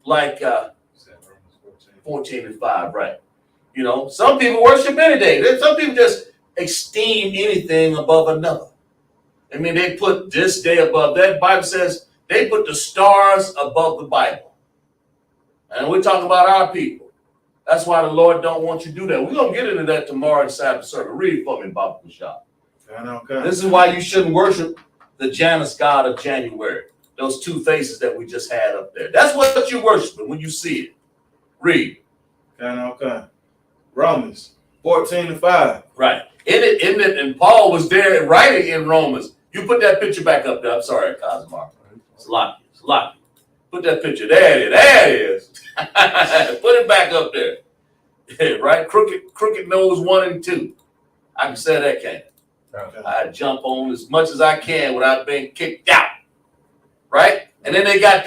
Like 14:5, right? Some people worship any day. Some people just esteem anything above another. They put this day above that. Bible says they put the stars above the Bible. And we're talking about our people. That's why the Lord don't want you to do that. We're going to get into that tomorrow in Sabbath service. Read it for me, Baba Kushab. Okay. This is why you shouldn't worship the Janus God of January. Those two faces that we just had up there. That's what you worship when you see it. Read. Okay. Romans 14:5. Right. And Paul was there writing in Romans. You put that picture back up there. I'm sorry, Cosmar. It's lucky. Put that picture. There it is. Put it back up there. Right? Crooked nose 1 and 2. I can say that, can't Okay. I jump on as much as I can without being kicked out. Right? And then they got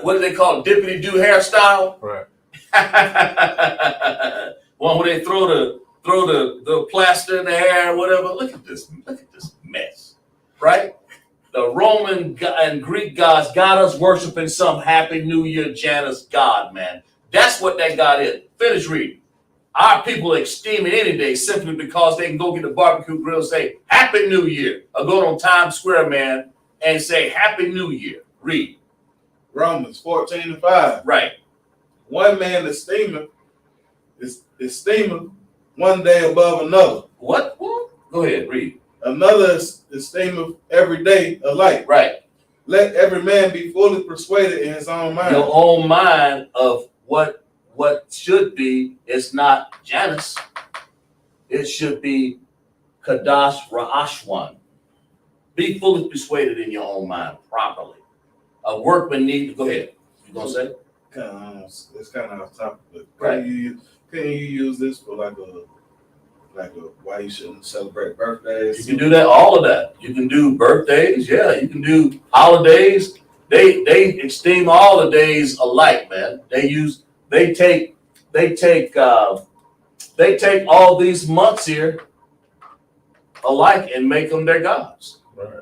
what do they call it? Dippity-doo hairstyle. Right. One where they throw the plaster in the hair or whatever. Look at this mess. Right? The Roman and Greek gods got us worshiping some Happy New Year Janus God, man. That's what that God is. Finish reading. Our people esteem it any day simply because they can go get a barbecue grill and say, Happy New Year. Or go on Times Square, man, and say, Happy New Year. Read. Romans 14:5. Right. One man esteemeth one day above another. What? Go ahead, read. Another esteemeth every day alike. Right. Let every man be fully persuaded in his own mind. Your own mind of what should be, it's not Janus. It should be Qadash Ra'ashwan. Be fully persuaded in your own mind properly. A workman needs, go ahead. You gonna say? It's kind of off topic, but Right. can you use this for like a why you shouldn't celebrate birthdays? You can do that, all of that. You can do birthdays, yeah. You can do holidays. They esteem all the days alike, man. They take all these months here alike and make them their gods. Right.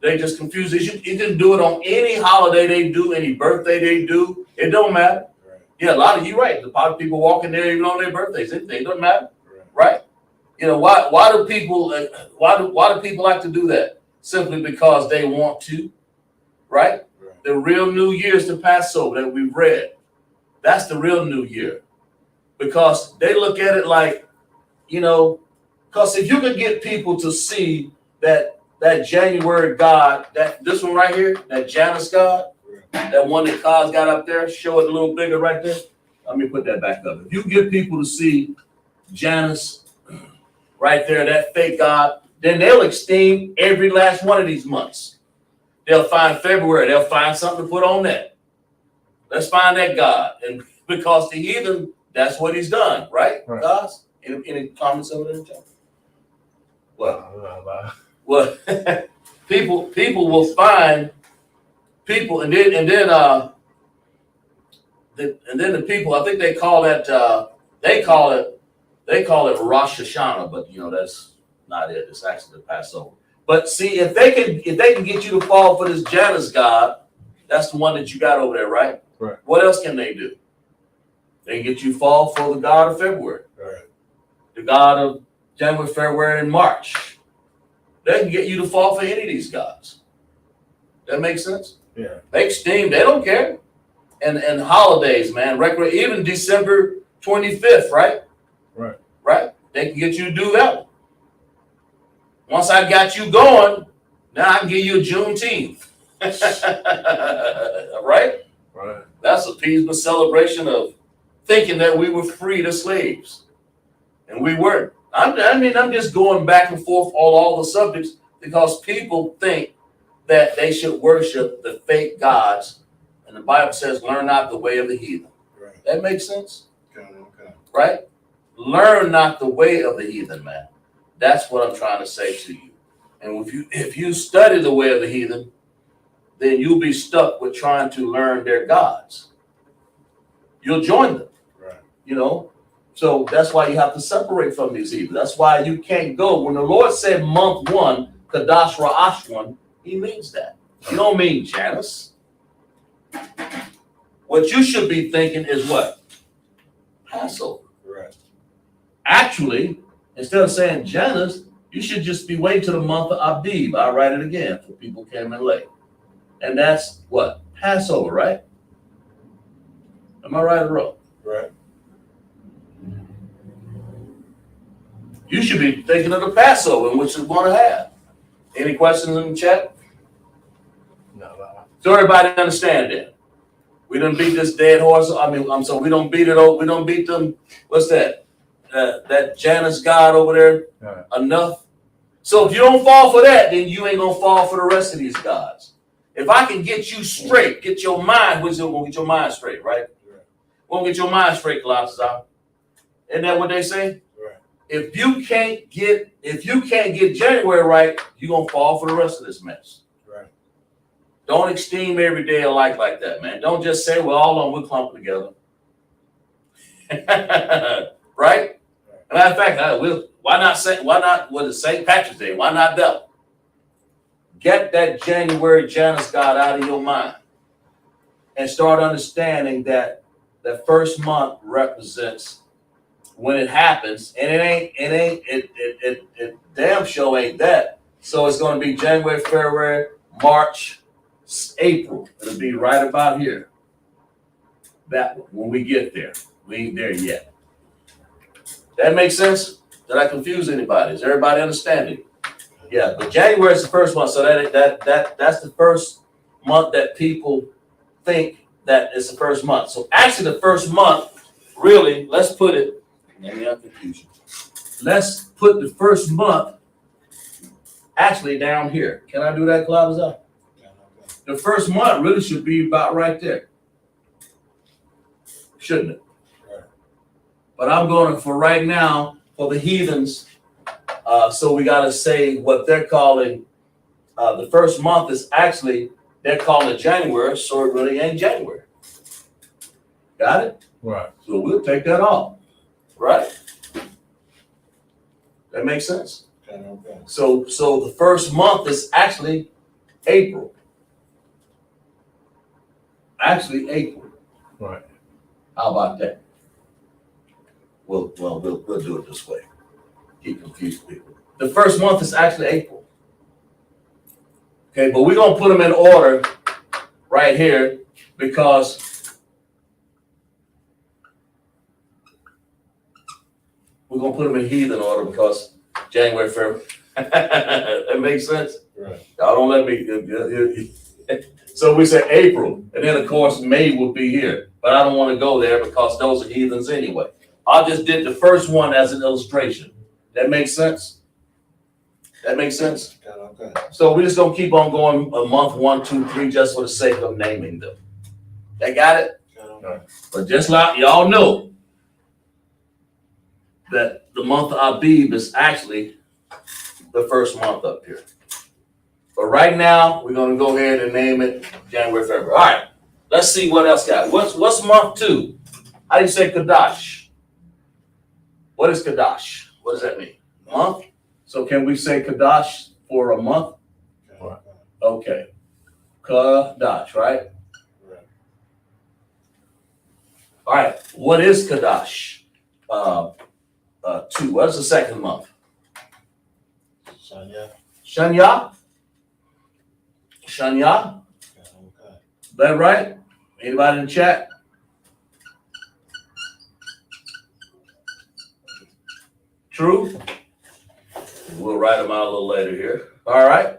They just confuse it. You can do it on any holiday they do, any birthday they do. It don't matter. Right. Yeah, a lot of you right. A lot of people walking there even on their birthdays. It doesn't matter, right? You know why do people like to do that? Simply because they want to, right? The real New Year is the Passover that we've read. That's the real New Year, because they look at it like, you know, because if you could get people to see that January God, that this one right here, that Janus God, that one that Cos got up there, show it a little bigger right there. Let me put that back up. If you get people to see Janus right there, that fake God, then they'll esteem every last one of these months. They'll find February, they'll find something to put on that. Let's find that God. And because the heathen, that's what he's done, right? Guys? Any comments over there, John? Well, people will find people, and then the people, I think they call it Rosh Hashanah, but you know that's not it. It's actually the Passover. But see, if they can get you to fall for this Janus God, that's the one that you got over there, right? Right. What else can they do? They can get you to fall for the God of February, Right. the God of January, February, and March. They can get you to fall for any of these gods. That makes sense? Yeah. They esteem, they don't care. And holidays, man, even December 25th, right? Right. Right? They can get you to do that one. Once I got you going, now I can give you a Juneteenth. Right? Right. That's a peaceful celebration of thinking that we were freed as slaves. And we weren't. I'm just going back and forth on all the subjects because people think that they should worship the fake gods. And the Bible says, learn not the way of the heathen. Right. That makes sense? Okay. Right? Learn not the way of the heathen, man. That's what I'm trying to say to you. And if you study the way of the heathen, then you'll be stuck with trying to learn their gods. You'll join them. Right. You know? So that's why you have to separate from these heathen. That's why you can't go. When the Lord said month 1, Qadash Ra'ashwan, he means that. You don't mean Janus. What you should be thinking is what? Passover. Right. Actually, instead of saying Janus, you should just be waiting till the month of Abib. I'll write it again for people who came in late. And that's what? Passover, right? Am I right or wrong? Right. You should be thinking of the Passover, which is going to have. Any questions in the chat? No. So everybody understand that. We done beat this dead horse. We don't beat it over. We don't beat them. What's that? That Janus God over there enough. So if you don't fall for that, then you ain't gonna fall for the rest of these gods. If I can get you straight, get your mind, we're gonna get your mind straight, right? We're gonna get your mind straight, Colossians out. Isn't that what they say? Right. If you can't get January right, you're gonna fall for the rest of this mess. Right. Don't esteem every day alike like that, man. Don't just say, well, all of them, we're clumped together. Right? Matter of fact, why not, what is St. Patrick's Day? Why not that? Get that January Janus God out of your mind and start understanding that the first month represents when it happens, and it damn sure ain't that. So it's going to be January, February, March, April. It'll be right about here. That when we get there, we ain't there yet. That makes sense? Did I confuse anybody? Is everybody understanding? Yeah, but January is the first one, so that's the first month that people think that it's the first month. So actually, the first month, really, let's put it. Maybe I'm confused. Let's put the first month actually down here. Can I do that, Claudia? The first month really should be about right there. shouldn't it? But I'm going for right now for the heathens. So we got to say what they're calling the first month is actually, they're calling it January, so it really ain't January. Got it? Right. So we'll take that off. Right? That makes sense? Okay. So the first month is actually April. Actually April. Right. How about that? We'll do it this way. Keep confusing people. The first month is actually April. Okay, but we're gonna put them in order right here because we're gonna put them in heathen order because January, February. That makes sense? Right. Y'all don't let me. So we say April, and then of course May will be here, but I don't want to go there because those are heathens anyway. I just did the first one as an illustration. That makes sense? That makes sense? Okay. So we're just gonna keep on going a month, 1, 2, 3, just for the sake of naming them. They got it? Okay. But just like y'all know that the month of Abib is actually the first month up here. But right now, we're gonna go ahead and name it January, February. All right, let's see what else got. What's month 2? How do you say Qadash? What is Qadash? What does that mean? Month? So can we say Qadash for a month? Okay. Qadash, right? Right. All right. What is Qadash? 2. What's the second month? Shania. Shanya? Shanya? Okay. Is that right? Anybody in the chat? True? We'll write them out a little later here. All right.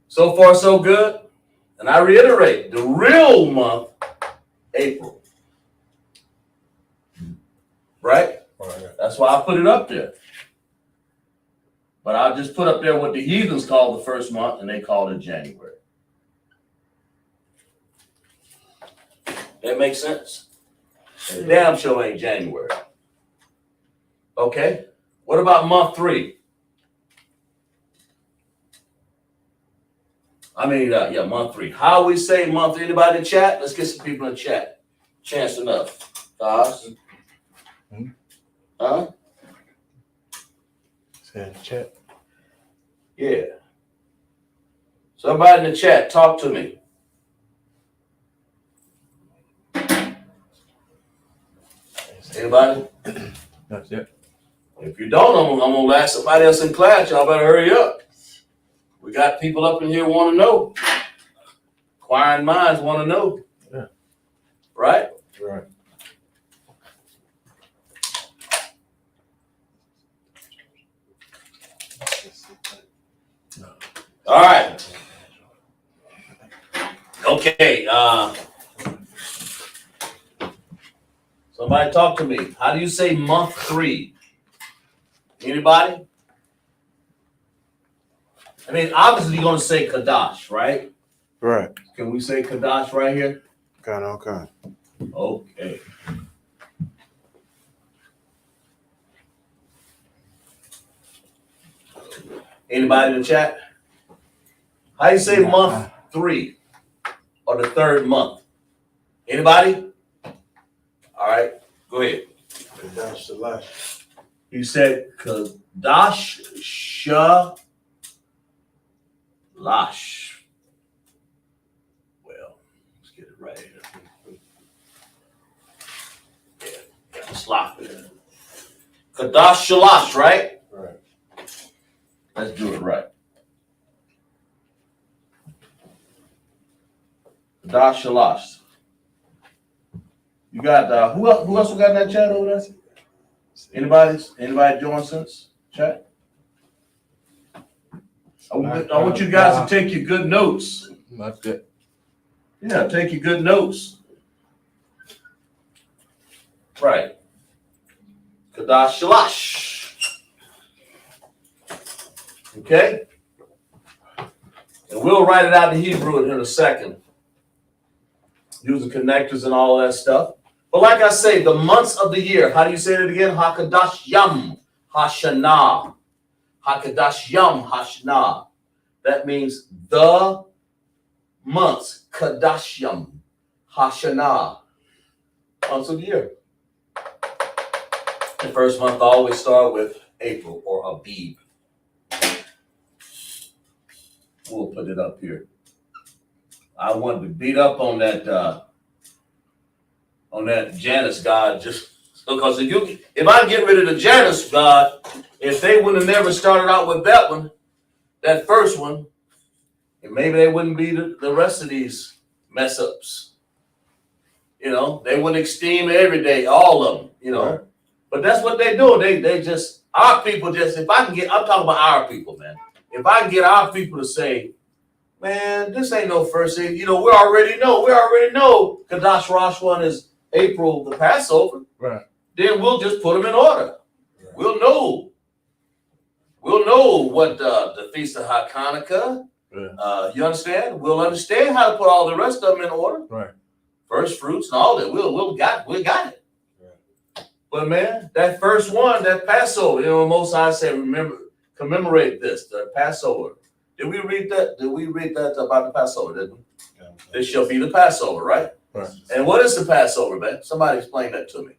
So far, so good. And I reiterate, the real month, April. Right? Right. That's why I put it up there. But I'll just put up there what the heathens call the first month, and they called it January. That makes sense? And damn sure ain't January. Okay. What about month 3? Month 3. How we say month? Anybody in chat? Let's get some people in chat. Chance enough. Huh? Say in the chat. Yeah. Somebody in the chat, talk to me. Anybody? Not yet. If you don't, I'm gonna ask somebody else in class. Y'all better hurry up. We got people up in here want to know. Inquiring minds want to know. Yeah. Right? Right. All right. Okay. Somebody talk to me. How do you say month 3? Anybody? I mean, obviously you're going to say Qadash, right? Right. Can we say Qadash right here? Okay. Okay. Anybody in the chat? How do you say month 3 or the third month? Anybody? All right, go ahead. Qadash Shalash. You said Qadash Shalash. Well, let's get it right here. Yeah, slop it. Qadash Shalash, right? Right. Let's do it right. Qadash Shalash. You got who else we got in that chat over there? Anybody join since chat? I want you guys to take your good notes. Not yet. Yeah, take your good notes. Right. Qadash Shalash. Okay? And we'll write it out in Hebrew in a second. using connectors and all that stuff. But like I say, the months of the year, how do you say it again? Hakadash Yam Hashanah. Hakadash Yam Hashanah. That means the months, Kadash Yam Hashanah. Months of the year. The first month I always start with April or Abib. We'll put it up here. I wanted to beat up on that Janus God just because if I get rid of the Janus God, if they would have never started out with that one, that first one, and maybe they wouldn't be the rest of these mess ups. You know, they wouldn't esteem every day, all of them, you know. Right. But that's what they do. They just, our people just, if I can get, I'm talking about our people, man. If I can get our people to say, man, this ain't no first thing. You know, we already know Kadash Rosh one is April, the Passover. Right. Then we'll just put them in order. Right. We'll know what the Feast of Hanukkah. Yeah. You understand? We'll understand how to put all the rest of them in order. Right. First fruits and all that. We got it. Right. But man, that first one, that Passover, you know, Most High said, commemorate this, the Passover. Did we read that? Did we read that about the Passover, didn't we? Yeah. This shall be the Passover, right? Right. And what is the Passover, man? Somebody explain that to me.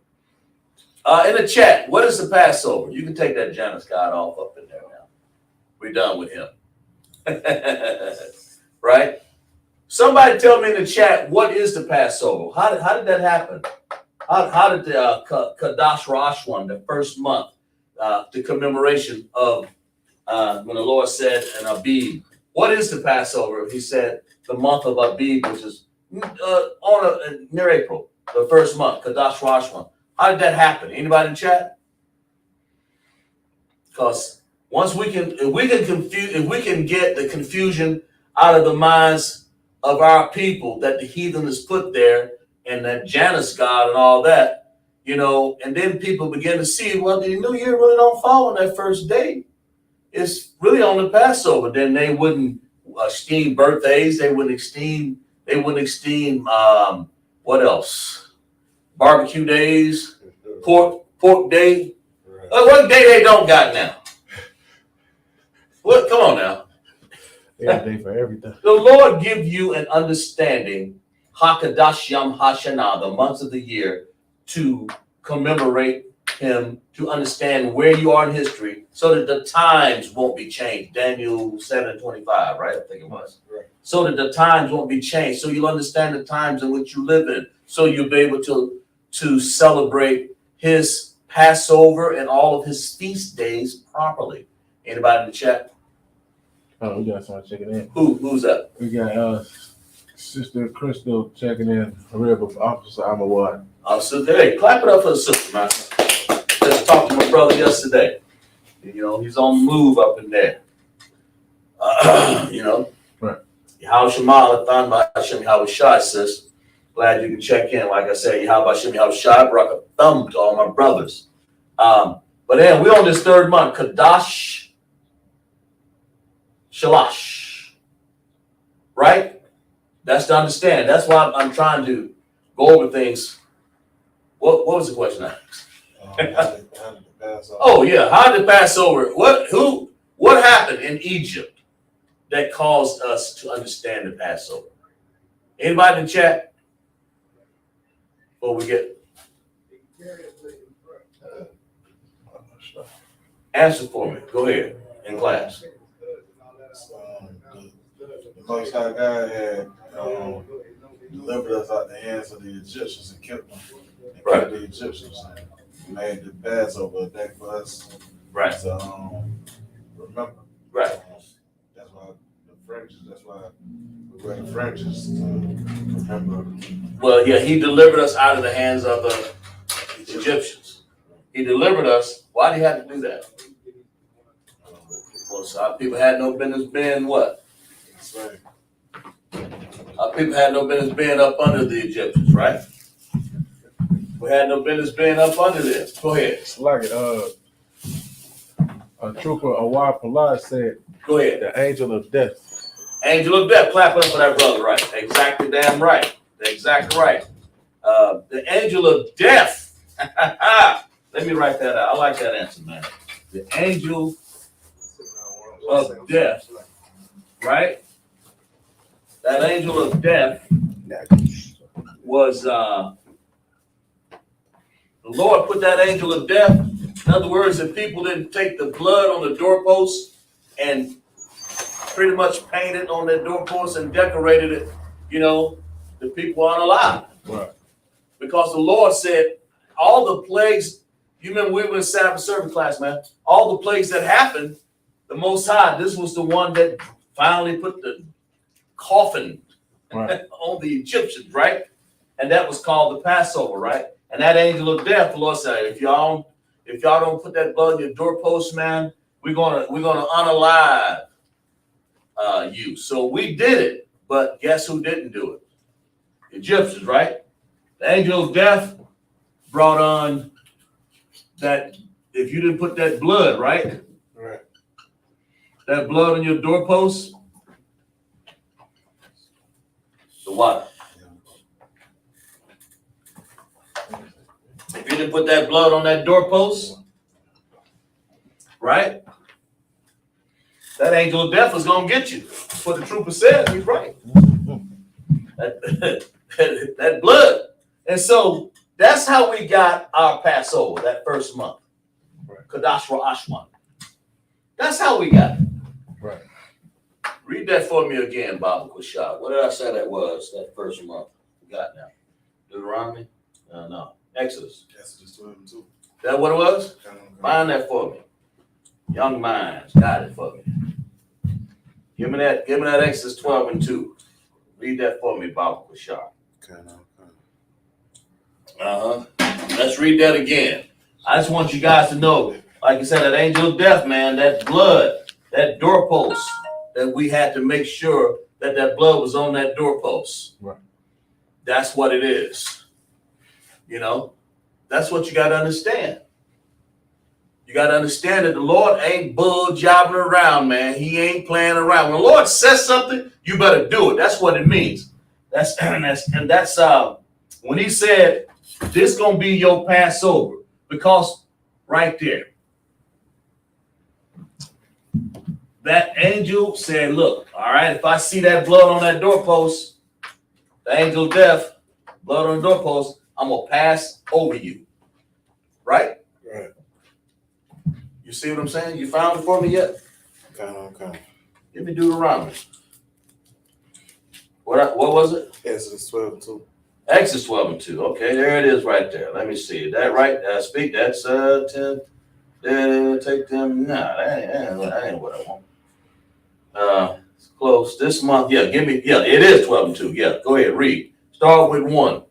In the chat, what is the Passover? You can take that Janus God off up in there now. We're done with him. Right? Somebody tell me in the chat, what is the Passover? How did that happen? How did the Kadash Rosh one, the first month, the commemoration of when the Lord said in Abib, what is the Passover? He said the month of Abib, which is near April, the first month, Kadash Rosh one. How did that happen? Anybody in chat? Because once if we can get the confusion out of the minds of our people that the heathen is put there and that Janus God and all that, you know, and then people begin to see, well, the New Year really don't fall on that first day. It's really on the Passover. Then they wouldn't esteem birthdays. They wouldn't esteem what else? Barbecue days, pork day. What day they don't got now? What? Come on now. Every day for everything. The Lord give you an understanding, Hakadash Yam Hashanah, the months of the year, to commemorate him, to understand where you are in history, so that the times won't be changed. Daniel 7:25, right? I think it was. Right. So that the times won't be changed. So you'll understand the times in which you live in. So you'll be able to celebrate his Passover and all of his feast days properly. Anybody in the chat? Oh, we got someone checking in. Who's that? We got Sister Crystal checking in. Officer Amawad. Hey, clap it up for the sister, man. Just talked to my brother yesterday. You know, he's on the move up in there. You know. Right. How Shema Lathan Ba'Hashem Yahushai, sis. Glad you can check in. Like I said, Yahweh Hashem Yahushai brought a thumb to all my brothers. But then we're on this third month, Kadash Shalash. Right? That's to understand. That's why I'm trying to go over things. What was the question? Oh yeah, how did the Passover? What happened in Egypt that caused us to understand the Passover? Anybody in the chat? Before we get answer for me. Go ahead in class. The Most High God had delivered us out the hands of the Egyptians and kept them. Right. The Egyptians made the Passover a day for us. Right. To remember. Right. That's why the fringes. That's why we wear the fringes to remember. Well, yeah, he delivered us out of the hands of the Egyptians. He delivered us. Why did he have to do that? Well, so our people had no business being what? That's right. Our people had no business being up under the Egyptians, right? We had no business being up under them. Go ahead. It's like it. A trooper, Awad Pallad said, go ahead. The angel of death. Angel of death. Clap up for that brother, right? Exactly damn right. Exactly right. The angel of death. Let me write that out. I like that answer, man. The angel of death, right? That angel of death was the Lord put that angel of death. In other words, if people didn't take the blood on the doorpost and pretty much painted on that doorpost and decorated it, you know, the people aren't alive. Right. Because the Lord said, all the plagues, you remember we were in Sabbath service class, man, all the plagues that happened, the Most High, this was the one that finally put the coffin on the Egyptians, right? And that was called the Passover, right? And that angel of death, the Lord said, if y'all don't put that blood in your doorpost, man, we're gonna unalive you. So we did it, but guess who didn't do it? The Egyptians, right? The angel of death brought on that if you didn't put that blood, right? Right. That blood on your doorpost, the water. If you didn't put that blood on that doorpost, right? That angel of death is gonna get you. That's what the trooper said. He's right. That blood. And so that's how we got our Passover that first month. Right. Qadash Ashwan. That's how we got it. Right. Read that for me again, Baba Kushab. What did I say that was that first month? We got now. Deuteronomy? No. Exodus. Exodus 12 and 2. That what it was? Find that for me. Young minds, got it for me. Give me that Exodus 12 and 2. Read that for me, Baba Kushab. Let's read that again. I just want you guys to know, like I said, that angel of death, man, that blood, that doorpost, that we had to make sure that blood was on that doorpost. Right. That's what it is. You know, that's what you got to understand. You got to understand that the Lord ain't bull jobbing around, man. He ain't playing around. When the Lord says something, you better do it. That's what it means. That's when he said, this gonna be your Passover, because right there, that angel said, look, all right, if I see that blood on that doorpost, the angel of death, blood on the doorpost, I'm gonna pass over you. Right? Right. You see what I'm saying? You found it for me yet? Okay. Give me Deuteronomy. What was it? Exodus 12 and 2. Exodus 12 and 2. Okay, there it is right there. Let me see. Is that right? Speak. That's 10. Take them. Nah, that ain't what I want. It's close. This month. Yeah, give me. Yeah, it is 12 and 2. Yeah, go ahead. Read. Start with 1.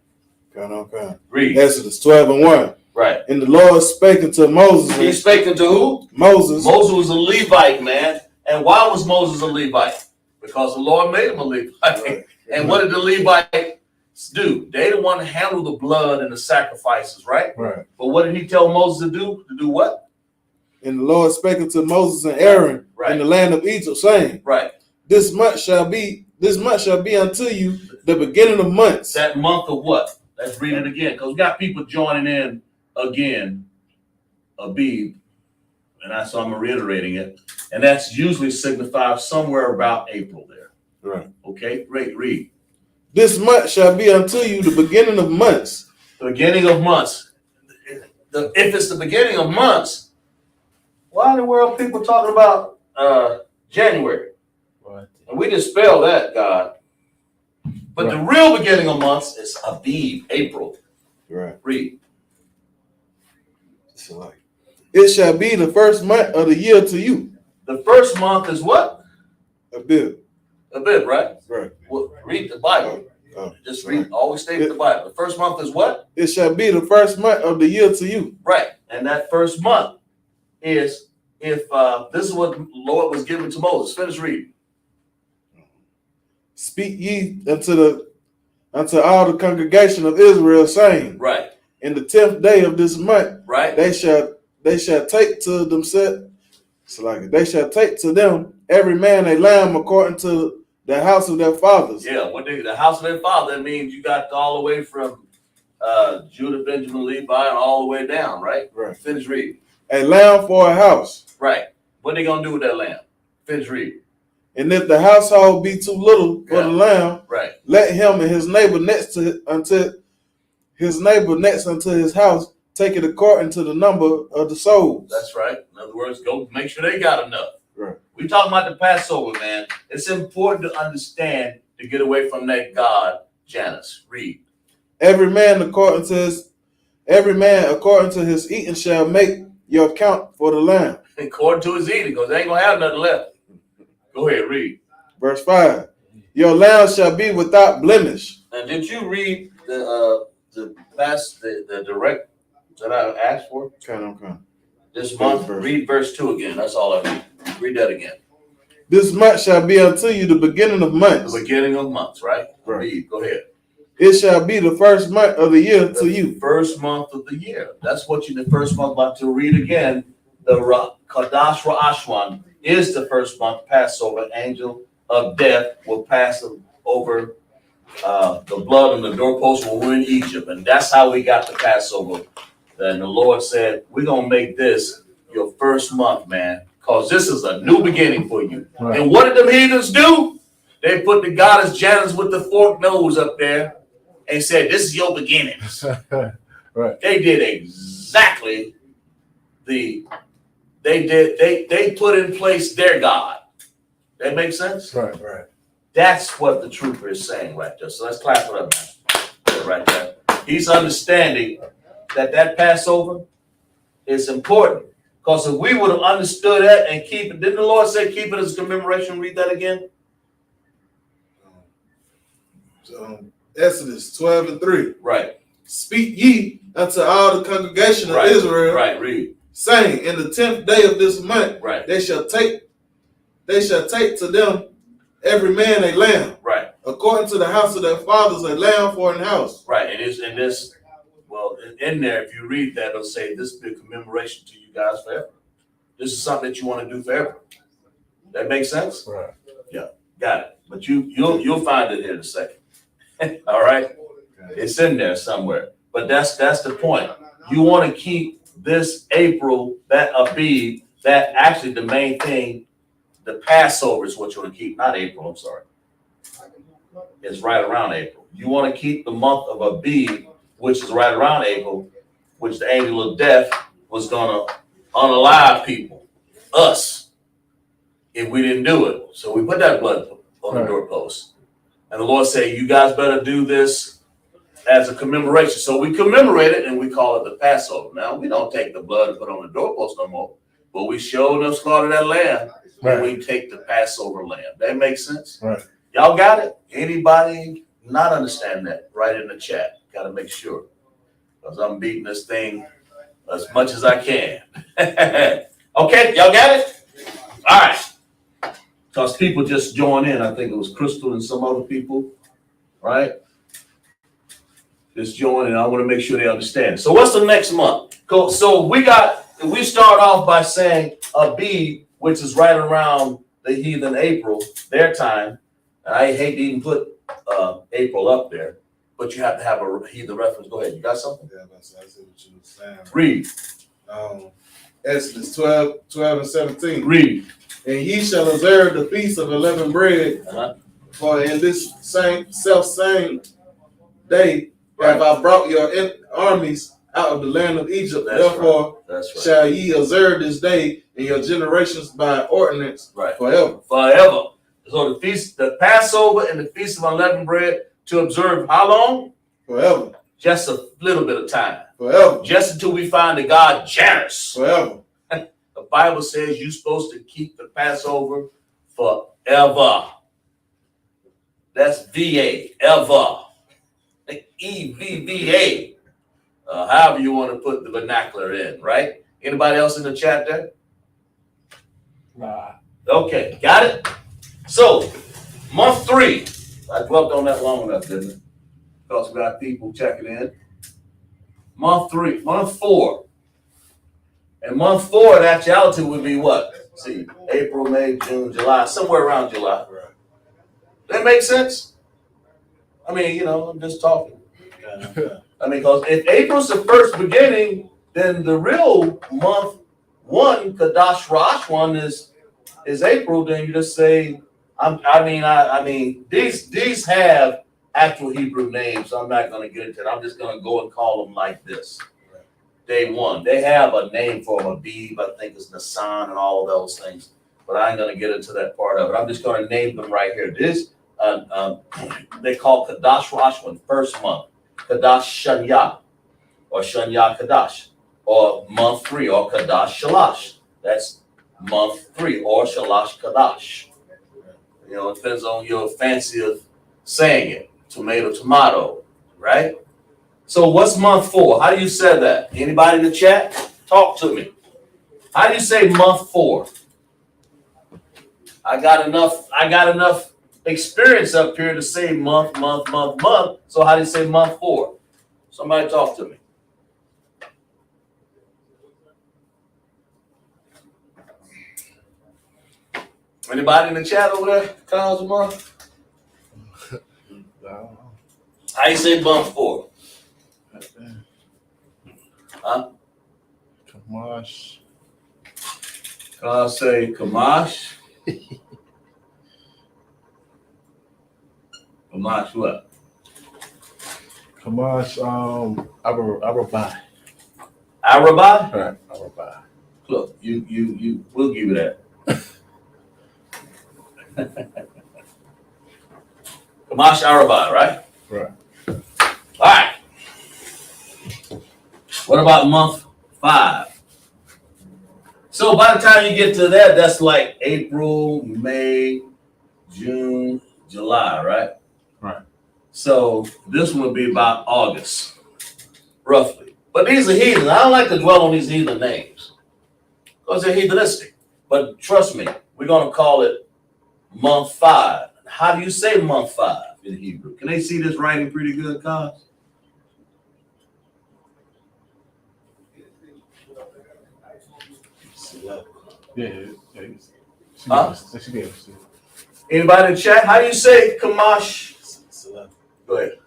Okay. Read. Exodus 12 and 1. Right. And the Lord spake unto Moses. He spake unto who? Moses. Moses was a Levite, man. And why was Moses a Levite? Because the Lord made him a Levite. Right. And what did the Levites do? They didn't want to handle the blood and the sacrifices, right? Right. But what did he tell Moses to do? To do what? And the Lord spake unto Moses and Aaron in the land of Egypt, saying, right. This month shall be unto you the beginning of months. That month of what? Let's read it again, because we got people joining in again. Abib, and so I'm reiterating it, and that's usually signified somewhere about April there. Right. Okay. Great. Read. This month shall be unto you the beginning of months. The beginning of months. If it's the beginning of months, why in the world are people talking about January? Right. And we just spell that, God. But the real beginning of months is Abib, April. Right. Read. It shall be the first month of the year to you. The first month is what? Abib. Abib, right? Right. Well, read the Bible. Just read. Always stay with the Bible. The first month is what? It shall be the first month of the year to you. Right. And that first month is if this is what the Lord was given to Moses. Finish reading. Speak ye unto all the congregation of Israel, saying, right. In the 10th day of this month, right, they shall take to themselves, they shall take to them every man a lamb according to the house of their fathers. Yeah, the house of their father means you got all the way from Judah, Benjamin, Levi, and all the way down, right? Right. Finish reading. A lamb for a house. Right. What they gonna do with that lamb? Finish reading. And if the household be too little for the lamb, right, let him and his neighbor next unto his house take it according to the number of the souls. That's right. In other words, go make sure they got enough. Right. We talking about the Passover, man. It's important to understand to get away from that God, Janus. Read. Every man according to his eating shall make your account for the lamb. According to his eating, because they ain't gonna have nothing left. Go ahead, read. Verse 5. Your lamb shall be without blemish. And did you read the direct that I asked for? Okay. This month, read verse 2 again. That's all I read. Read that again. This month shall be unto you the beginning of months. The beginning of months, right? Right. Read. Go ahead. It shall be the first month of the year to you. First month of the year. That's what you the first month. About to read again. The Qadash Lashawan is the first month Passover. Angel of death will pass over the blood on the doorpost when we're in Egypt, and that's how we got the Passover. And the Lord said, "We're gonna make this your first month, man, because this is a new beginning for you." Right. And what did the heathens do? They put the goddess Janus with the forked nose up there and said, "This is your beginnings." Right. They did exactly they put in place their God. That makes sense? Right. That's what the trooper is saying right there. So let's clap it up, man. Right there. He's understanding that Passover is important. Because if we would have understood that and keep it, didn't the Lord say keep it as a commemoration? Read that again. Exodus 12:3. Right. Speak ye unto all the congregation of Israel. Right, read. Saying, in the 10th day of this month, right, they shall take to them every man a lamb. Right. According to the house of their fathers, a lamb for an house. Right. And it's in this, well, in there, if you read that, it'll say this will be a commemoration to you guys forever. This is something that you want to do forever. That makes sense? Right. Yeah. Got it. But you'll find it here in a second. All right. It's in there somewhere. But that's the point. You want to keep this April, that Abib, that actually the main thing, the Passover is what you want to keep, not April, I'm sorry. It's right around April. You want to keep the month of Abib, which is right around April, which the angel of death was going to unalive people, us, if we didn't do it. So we put that blood on the doorpost. And the Lord said, you guys better do this as a commemoration. So we commemorate it and we call it the Passover. Now, we don't take the blood and put it on the doorpost no more, but we showed them slaughter that lamb and we take the Passover lamb. That makes sense? Right. Y'all got it? Anybody not understand that? Write in the chat. Got to make sure. Because I'm beating this thing as much as I can. Okay, y'all got it? All right. Because people just join in. I think it was Crystal and some other people, right? Just join in. I want to make sure they understand. So what's the next month? So we start off by saying Abib, which is right around the heathen April, their time. I hate to even put April up there, but you have to have a heathen reference. Go ahead. You got something? Yeah, I see what you were saying. Read. Exodus 12:17. Read. And ye shall observe the feast of unleavened bread, for in this same day have I brought your armies out of the land of Egypt. Therefore shall ye observe this day in your generations by ordinance forever. Forever. So the Passover and the Feast of Unleavened Bread to observe how long? Forever. Just a little bit of time. Forever. Just until we find the God Janus. Forever. The Bible says you're supposed to keep the Passover forever. That's VA, ever. EVVA. However you want to put the vernacular in, right? Anybody else in the chat there? Nah. Okay, got it? So, month 3. I dwelt on that long enough, didn't it? Because we got people checking in. Month 4. And month 4 in actuality would be what? See, April, May, June, July, somewhere around July. That makes sense? I mean, you know, I'm just talking. I mean, because if April's the first beginning, then the real month one, Qadash Rosh one is April. Then you just say, I mean, these have actual Hebrew names. So I'm not going to get into it. I'm just going to go and call them like this. Day one, they have a name for them, Abib, I think it's Nisan and all of those things. But I ain't going to get into that part of it. I'm just going to name them right here. This, they call Qadash Rosh one, first month. Qadash Shanya, or Shanya Qadash, or month 3, or Qadash Shalash. That's month 3, or Shalash Qadash. You know, it depends on your fancy of saying it. Tomato, right? So what's month 4? How do you say that? Anybody in the chat? Talk to me. How do you say month 4? I got enough experience up here to say month. So how do you say month 4? Somebody talk to me. Anybody in the chat over there? Cause a month? How you say month 4? Huh? Kamash. I'll say Kamash. Kamash what? Kamash, Arabai. Arabai? Right, Arabai. Look, you we'll give you that. Kamash Arabai, right? Right. All right. What about month 5? So by the time you get to that, that's like April, May, June, July, right? Right. So this one would be about August, roughly. But these are heathen. I don't like to dwell on these heathen names because they're heathenistic. But trust me, we're going to call it month 5. How do you say month 5 in Hebrew? Can they see this writing pretty good, Cos? Yeah. Huh? She should be able to see. Anybody in the chat? How do you say Kamash? Go ahead.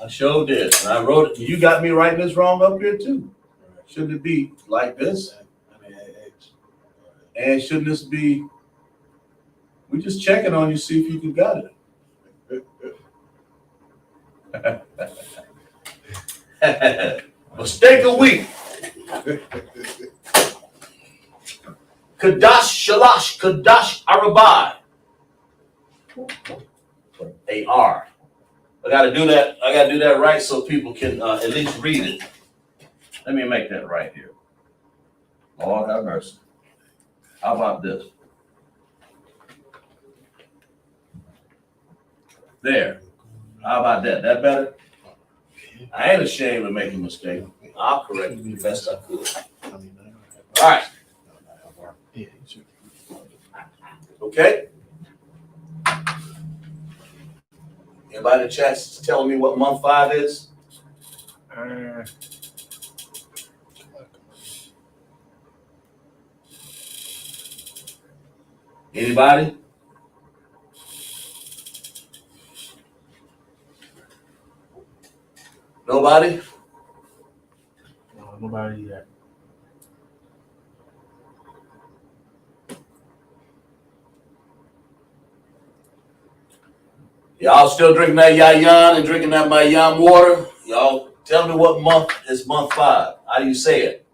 I sure did. And I wrote it. You got me writing this wrong up here too. Shouldn't it be like this? And shouldn't this be? We just checking on you, see if you can got it. Mistake a week. Qadash Shalash, Qadash Arabai. A-R. I gotta do that right so people can at least read it. Let me make that right here. Lord have mercy. How about this? There. How about that? That better? I ain't ashamed of making a mistake. I'll correct it the best I could. All right. Okay. Anybody in the chat telling me what month 5 is? Anybody? Nobody? No, nobody yet. Y'all still drinking that yayan and drinking that mayam water? Y'all tell me what month is month 5. How do you say it?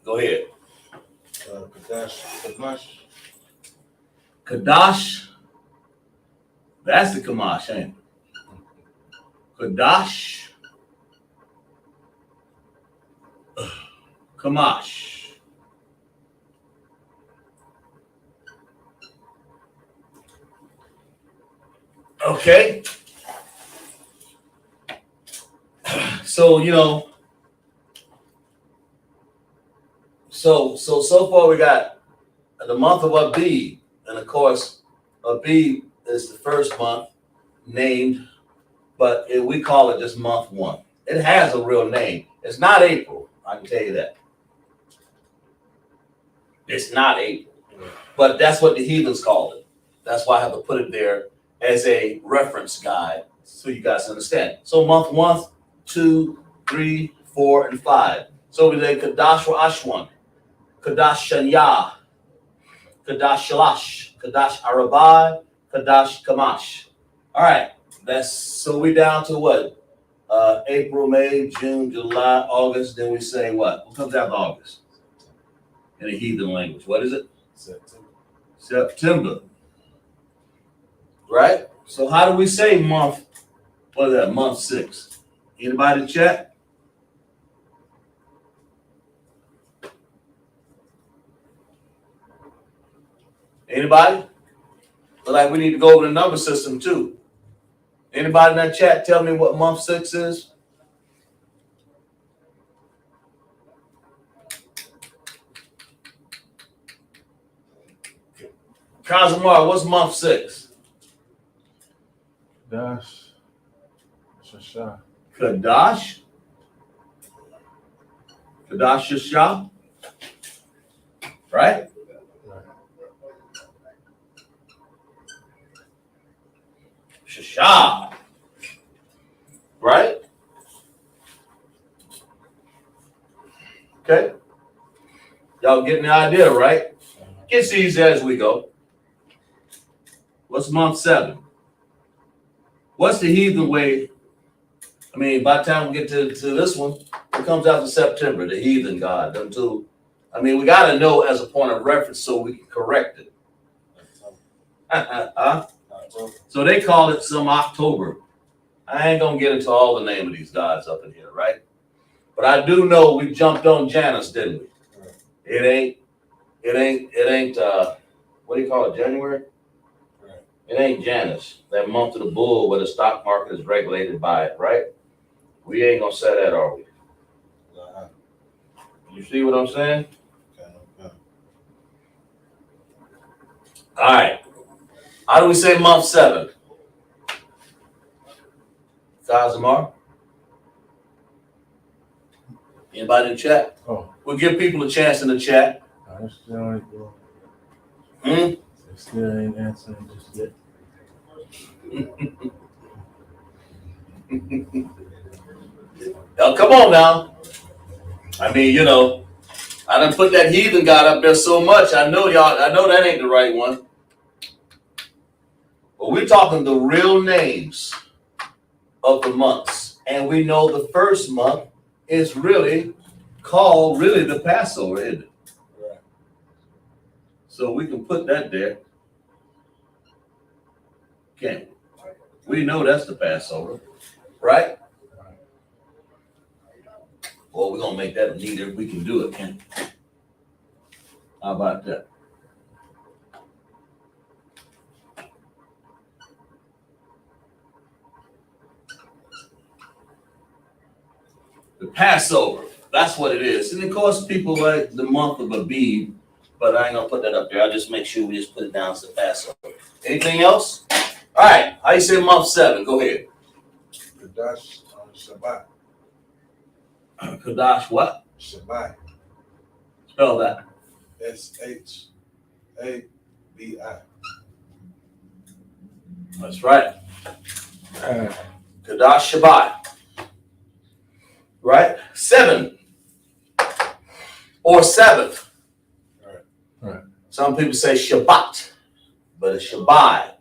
Go ahead. Qadash. That's the Kamash, ain't it? Qadash. Kamash. Okay. So, you know, so far we got the month of Abib, and of course, Abib is the first month named, but we call it just month 1. It has a real name. It's not April, I can tell you that. It's not April. But that's what the heathens called it. That's why I have to put it there as a reference guide so you guys understand. So month 1, 2, 3, 4, and 5. So we say Qadash Ashwan, Qadash Shanya, Qadash Shalash, Qadash Arabai, Qadash Kamash. All right, so we down to what? April, May, June, July, August. Then we say what? What comes after August? In a heathen language. What is it? September. Right? So how do we say month? What is that? Month 6. Anybody check? Anybody? But like we need to go over the number system too. Anybody in that chat tell me what month 6 is? Kazimar, what's month 6? Dash. Shasha. Qadash. Qadash Shasha. Right? Shasha. Right? Okay. Y'all getting the idea, right? Gets easy as we go. What's month 7? What's the heathen way? I mean, by the time we get to this one, it comes out to September, the heathen god. Until, I mean, we got to know as a point of reference so we can correct it. So they call it some October. I ain't going to get into all the name of these gods up in here, right? But I do know we jumped on Janus, didn't we? It ain't, what do you call it, January? It ain't Janus, that month of the bull where the stock market is regulated by it, right? We ain't gonna say that, are we? You see what I'm saying? All right. How do we say month 7? Kazimar? Anybody in the chat? Oh. We'll give people a chance in the chat. I still ain't going. Hmm? Still ain't answering just yet. Now, come on now. I mean, you know, I done put that heathen god up there so much. I know that ain't the right one. But we're talking the real names of the months. And we know the first month is really called the Passover, isn't it? Right. So we can put that there. Can't we? We know that's the Passover, right? Well, we're gonna make that neater if we can do it, can't we? How about that? The Passover, that's what it is. And of course, people like the month of Abib, but I ain't gonna put that up there. I'll just make sure we just put it down as the Passover. Anything else? All right, how you say month 7? Go ahead. Qadash Shabbat. Qadash what? Shabbat. Spell that. Shabai. That's right. Qadash Shabbat. Right? 7 or 7th. Right. Some people say Shabbat, but it's Shabai.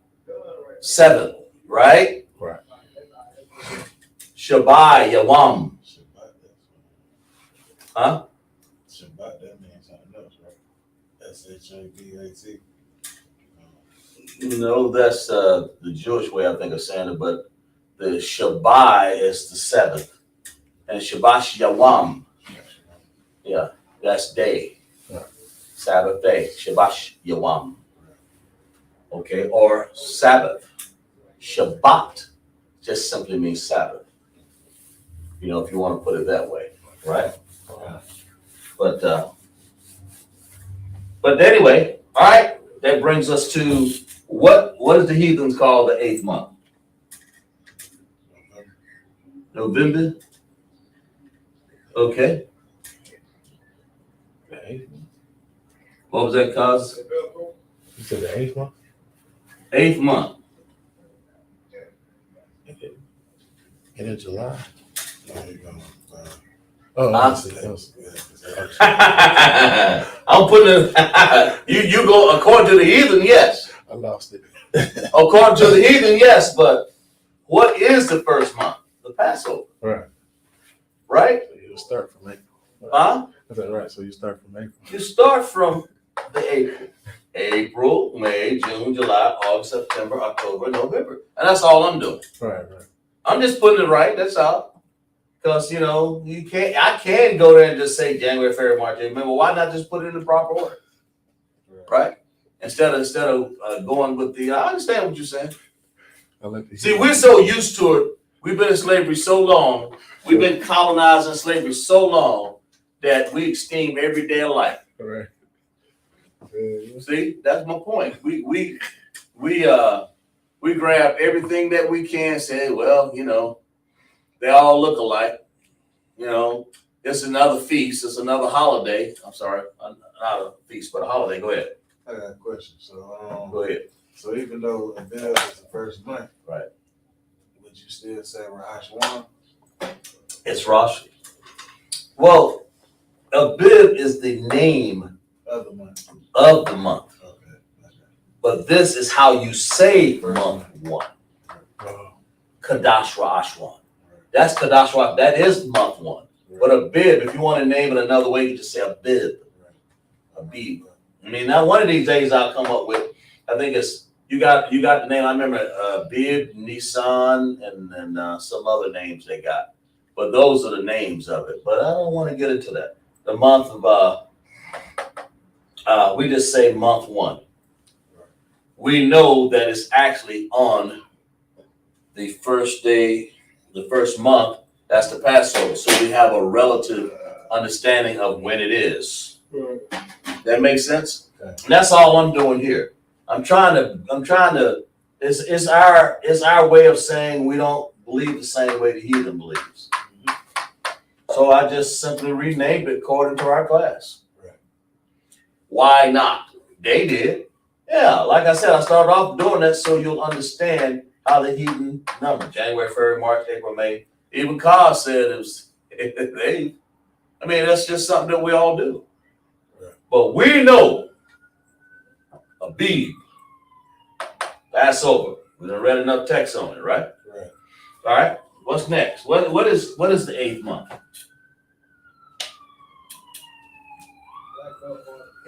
7th, right? Right. Shabai Yawam. Shabbat. Huh? Shabbat, that means something else, right? Shabat. No, that's the Jewish way, I think, of saying it, but the Shabai is the 7th. And Shabbat Yawam. Yeah, that's day. Yeah. Sabbath day. Shabbat Yawam. Okay, or Sabbath. Shabbat just simply means Sabbath. You know, if you want to put it that way, right? But anyway, all right. That brings us to what does the heathens call the 8th month? November. Okay. What was that, cuz? You said the 8th month? 8th month. And in July. There you go. Oh, Huh? I'm putting it, you go according to the heathen, yes. I lost it. According to the heathen, yes, but what is the first month? The Passover. Right. Right? So you'll start from April. Huh? Is that right? So you start from April. You start from the April. April, May, June, July, August, September, October, November. And that's all I'm doing. Right. I'm just putting it right, that's all. Because, I can go there and just say January, February, March, April. Well, why not just put it in the proper order? Right? Instead of going with I understand what you're saying. See, we're so used to it. We've been in slavery so long. We've been colonized in slavery so long that we esteem every day of life. Right. See, that's my point. We grab everything that we can, say, well, they all look alike. It's another feast. It's another holiday. I'm sorry, not a feast, but a holiday. Go ahead. I got a question. So, Go ahead. So even though Abib is the first month, right? Would you still say Lashawan? It's Rosh. Well, Abib is the name of the month. Okay. But this is how you say month 1. Qadash Lashawan. That's Qadash Lashawan. That is month 1. But Abib, if you want to name it another way, you just say Abib. Abib. I mean, now one of these days I'll come up with. I think it's you got the name. I remember Abib, Nisan, and some other names they got. But those are the names of it. But I don't want to get into that. The month of we just say month 1. We know that it's actually on the first day, the first month. That's the Passover. So we have a relative understanding of when it is. That makes sense? Okay. And that's all I'm doing here. I'm trying to it's our way of saying we don't believe the same way the heathen believes. So I just simply renamed it according to our class. Right. Why not? They did. Yeah, like I said, I started off doing that so you'll understand how the heathen number. January, February, March, April, May. Even Carl said it was that's just something that we all do. Right. But we know Abib, Passover. We done read enough text on it, right? Right. All right. What's next? What is the 8th month?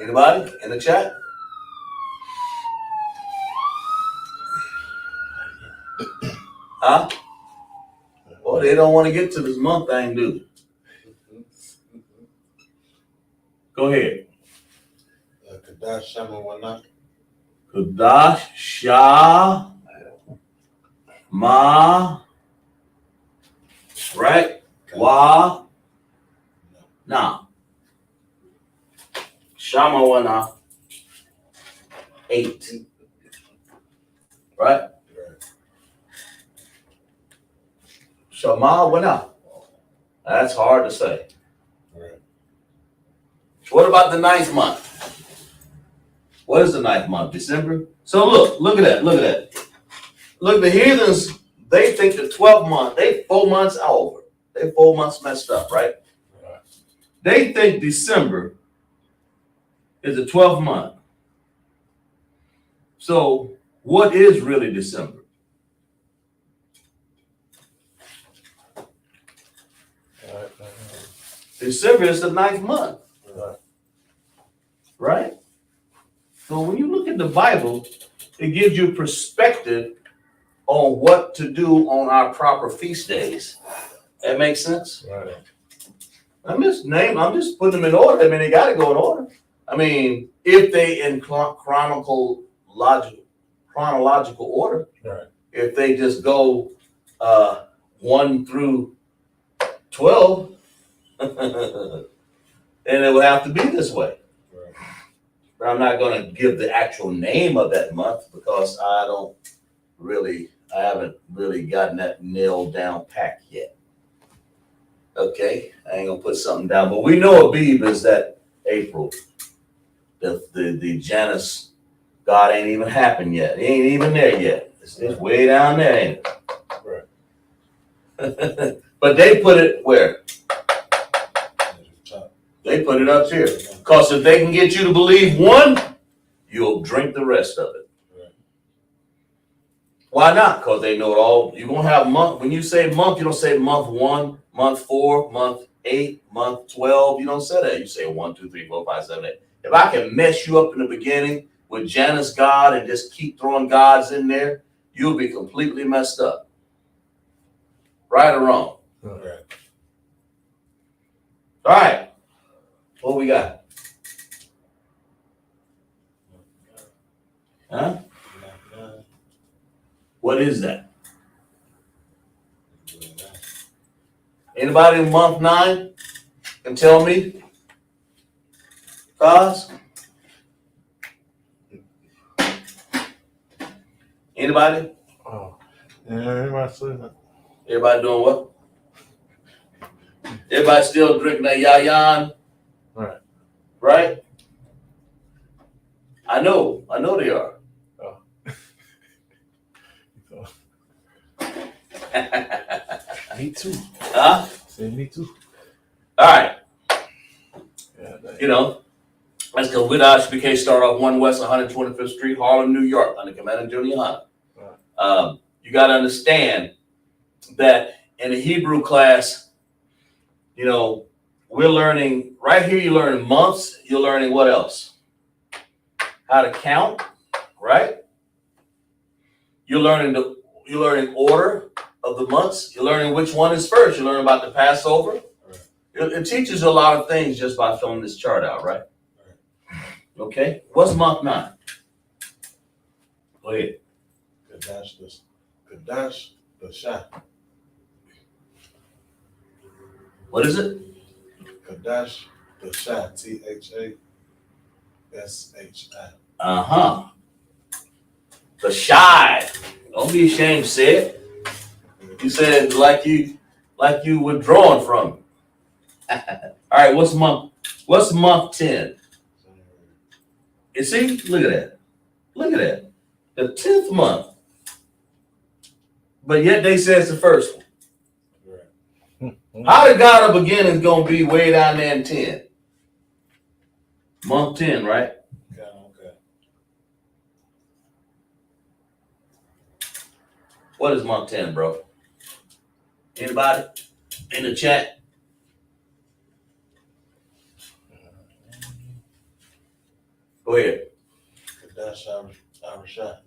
Anybody in the chat? Huh? Well, they don't want to get to this month thing, do they? Go ahead. Qadash Shama Wana. Qadash Shah Ma. Right? Wa. Nah. Shama Wana. 8. Right? Shama Wana. That's hard to say. Right. What about the 9th month? What is the 9th month? December? So look at that. Look, the heathens, they think the 12th month, they 4 months over. They 4 months messed up, right? Right. They think December is the 12th month. So what is really December? December is the 9th month. Right? So when you look at the Bible, it gives you perspective on what to do on our proper feast days. That makes sense? Right. I'm just putting them in order. I mean, they got to go in order. I mean, if they in chronological order, right. If they just go 1 through 12, then it would have to be this way. Right. But I'm not going to give the actual name of that month because I haven't really gotten that nailed down packed yet. Okay, I ain't gonna put something down, but we know Abib is that April. the Janus God ain't even happened yet. It ain't even there yet. It's way down there, ain't it? Right. But they put it where? They put it up here. Because if they can get you to believe one, you'll drink the rest of it. Right. Why not? Because they know it all. You're going to have month. When you say month, you don't say month 1, month 4, month 8, month 12. You don't say that. You say 1, 2, 3, 4, 5, 7, 8. If I can mess you up in the beginning with Janus God and just keep throwing gods in there, you'll be completely messed up. Right or wrong? Right. All right. What we got? Huh? What is that? Anybody in month 9 can tell me? Cause? Anybody? Oh, yeah, everybody doing what? Everybody still drinking that yayan? Right. Right? I know they are. Oh. Me too. Huh? Say me too. All right. Yeah, you know, let's go with HBK start off 1 West 125th Street, Harlem, New York, under Commander Junior Hunter. Right. You got to understand that in the Hebrew class, you know, we're learning, right here you're learning months, you're learning what else? How to count, right? You're learning order of the months. You're learning which one is first. You're learning about the Passover. Right. It teaches you a lot of things just by filling this chart out, right? Okay. What's month 9? Go ahead. Qadash the Shah. What is it? Qadash the Shah. THASHI. The shy. Don't be ashamed, say it. You said it like you withdrawing from it. All right, what's month 10? You see, look at that. Look at that. The 10th month. But yet they say it's the first one. Right. How the God of beginnings gonna be way down there in 10? Month 10, right? Okay. What is month 10, bro? Anybody in the chat? Go ahead. Qadash Arashah.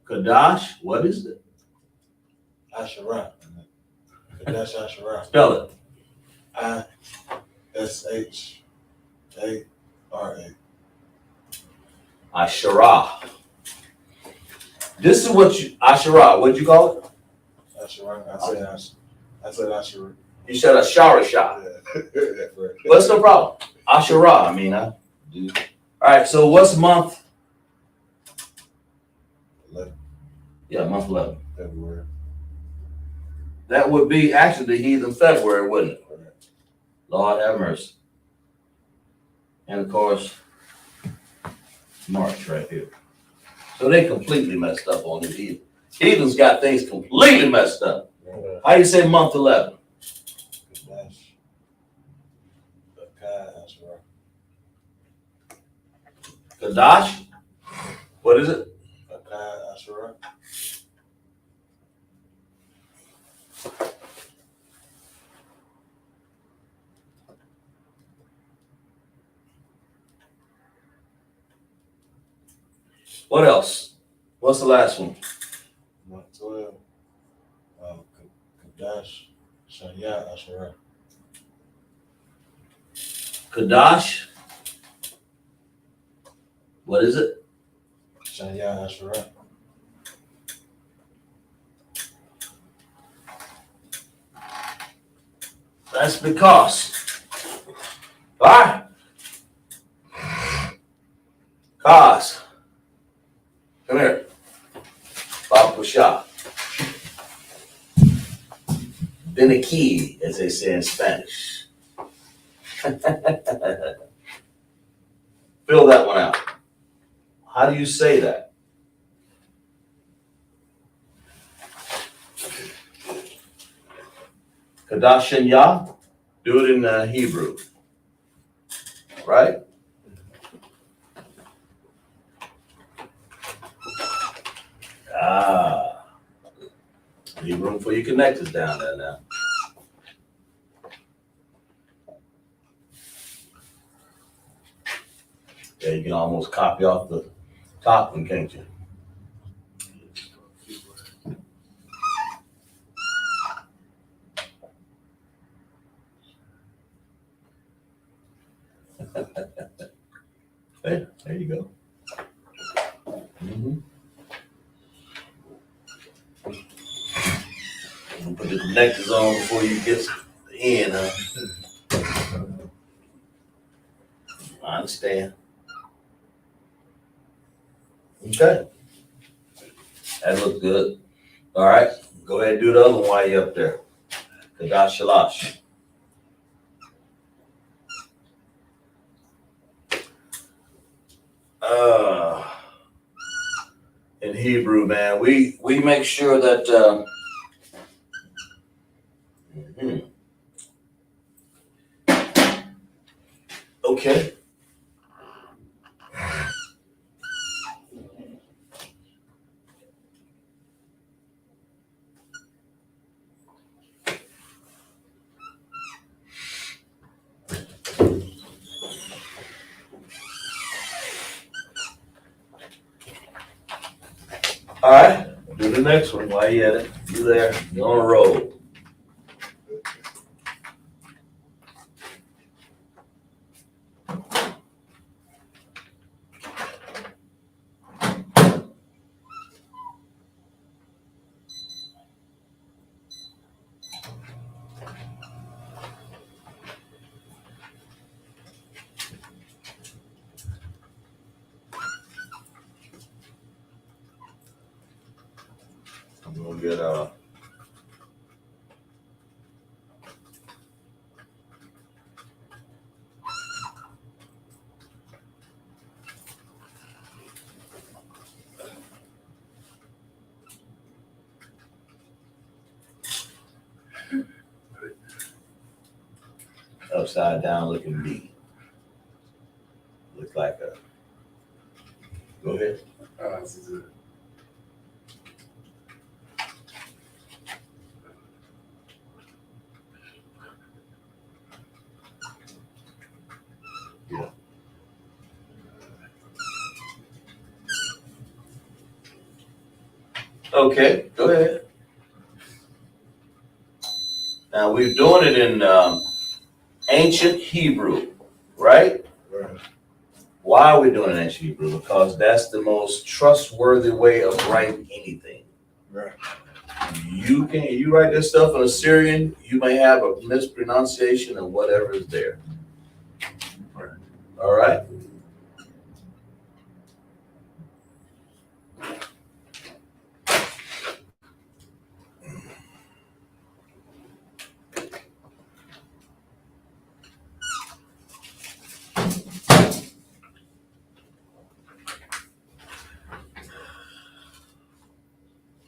Qadash, what is it? Asherah. Qadash Asherah. Spell it. ISHARA. Asherah. This is what you Asherah. What'd you call it? Asherah. I said Asherah. You said Asherah. Yeah. Well, that's no problem. Asherah. I mean, all right. So what's month? 11. Yeah, month 11. February. That would be actually the heathen February, wouldn't it? Right. Lord have mercy. And of course, March right here. So they completely messed up on the heathen. Heathens got things completely messed up. Right. How you say month 11? Qadash? What is it? Asherah. What else? What's the last one? Month 12. Qadash Shaya Asherah. Qadash? What is it? Shaya Asherah. That's because. All right. Cause. Come here. Bob Pusha. Been a key, as they say in Spanish. Fill that one out. How do you say that? Qadash and Yah? Do it in Hebrew. Right? Leave room for your connectors down there now. Yeah, you can almost copy off the top one, can't you? There you go. Put the connectors on before you get in, huh? I understand. Okay. That looks good. All right. Go ahead and do the other one while you're up there. Qadash Shalash. In Hebrew, man, we make sure that okay. All right, do the next one while you at it. You there? You're on a roll. I'm gonna get upside down looking bee. Looks like a. Go ahead. Yeah. Okay, go ahead. Now we're doing it in ancient Hebrew, right? Right. Why are we doing it in ancient Hebrew? Because that's the most trustworthy way of writing anything. Right. You write this stuff in Assyrian, you may have a mispronunciation of whatever is there. All right?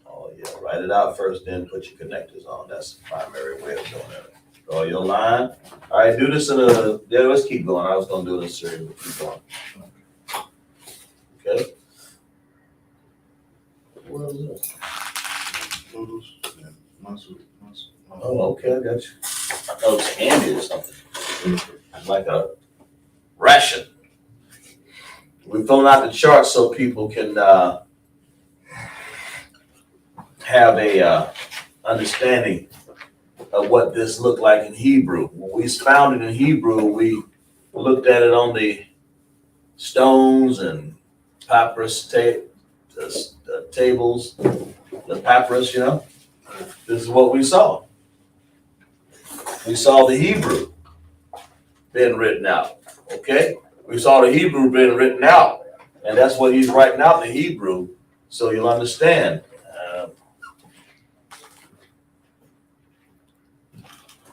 Oh yeah, write it out first, then put your connectors on. That's the primary way of doing it. Draw your line. All right, do this in a, yeah, let's keep going. I was gonna do it in Assyrian, but keep going. Okay? What is it? Noodles and muscle. Oh, okay, I got you. I thought it was candy or something. Like a ration. We're filling out the chart so people can have a understanding of what this looked like in Hebrew. When we found it in Hebrew, we looked at it on the stones and papyrus tables, the papyrus, you know. This is what we saw. We saw the Hebrew being written out, okay? We saw the Hebrew being written out, and that's what he's writing out in the Hebrew, so you'll understand.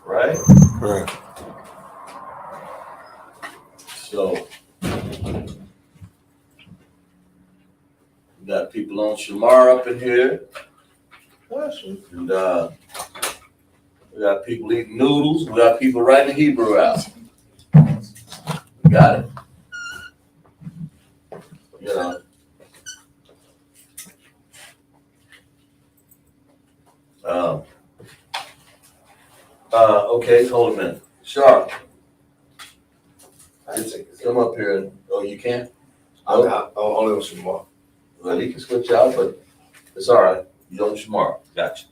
Right? Right. So, We got people on Shamar up in here. And we got people eating noodles. We got people writing Hebrew out. We got it. You know. Okay, hold a minute. Sharp. Come up here. And, oh, you can? I'm only on Shamar. Well, you can switch out, but it's all right. You don't tomorrow. Gotcha.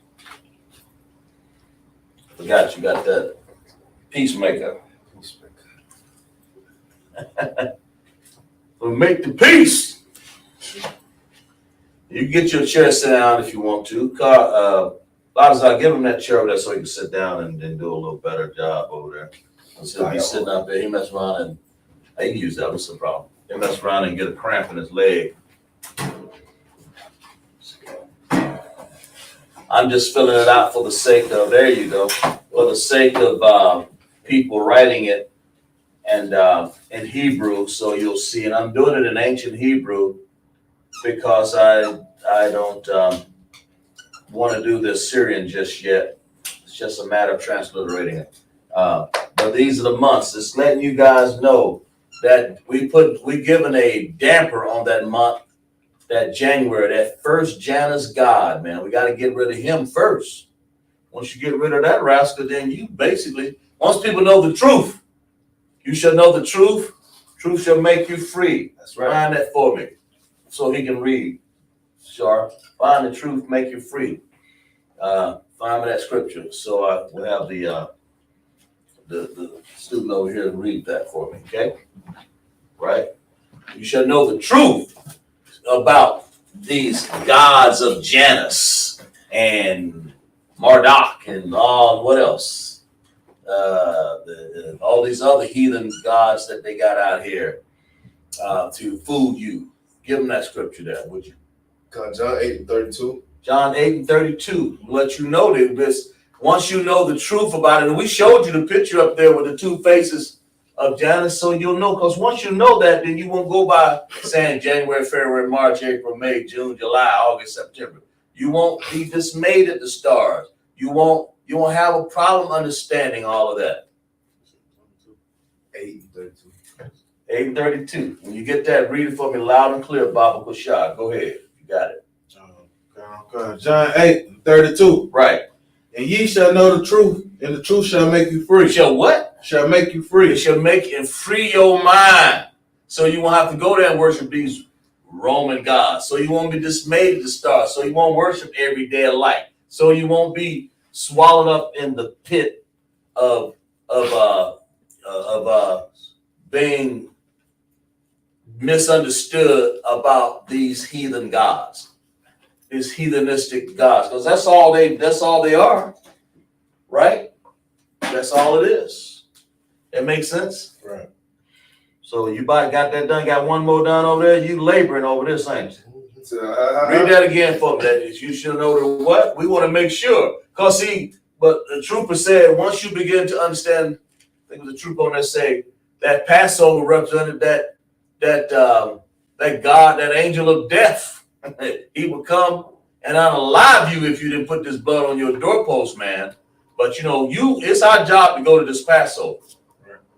Forgot you got that peacemaker. We'll make the peace. You can get your chair sit down if you want to. I'll give him that chair over there so he can sit down and do a little better job over there. He'll be sitting up there. He mess around and I can use that. What's the problem? He mess around and get a cramp in his leg. I'm just filling it out for the sake of, there you go, for the sake of people writing it and in Hebrew, so you'll see. And I'm doing it in ancient Hebrew because I don't want to do the Syrian just yet. It's just a matter of transliterating it. But these are the months. It's letting you guys know that we given a damper on that month, that January, that first Janus God, man. We got to get rid of him first. Once you get rid of that rascal, then you basically, once people know the truth, you shall know the truth. Truth shall make you free. That's right. Find that for me so he can read. Sharp. Find the truth, make you free. Find me that scripture. So we'll have the student over here to read that for me, okay? Right? You shall know the truth about these gods of Janus and Marduk and what else? All these other heathen gods that they got out here to fool you. Give them that scripture there, would you? John 8:32. John 8:32. Let you know this. Once you know the truth about it, and we showed you the picture up there with the two faces of Janus, so you'll know, because once you know that, then you won't go by saying January, February, March, April, May, June, July, August, September. You won't be dismayed at the stars. You won't have a problem understanding all of that. 8:32. 8:32. When you get that, read it for me loud and clear, Baba Kushar. Go ahead. You got it. John 8:32. Right. And ye shall know the truth, and the truth shall make you free. Shall what? Shall make you free. It shall make and free your mind. So you won't have to go there and worship these Roman gods. So you won't be dismayed at the stars. So you won't worship every day alike. So you won't be swallowed up in the pit of being misunderstood about these heathen gods. These heathenistic gods, because that's all they are, right? That's all it is. That makes sense? Right. So you got that done, got one more done over there, you laboring over this, ain't you? Read that again for me. That you should know the what? We want to make sure. Because see, but the trooper said once you begin to understand, I think it was the trooper on that say that Passover represented that God, that angel of death. He would come and unalive you if you didn't put this blood on your doorpost, man. But it's our job to go to this Passover,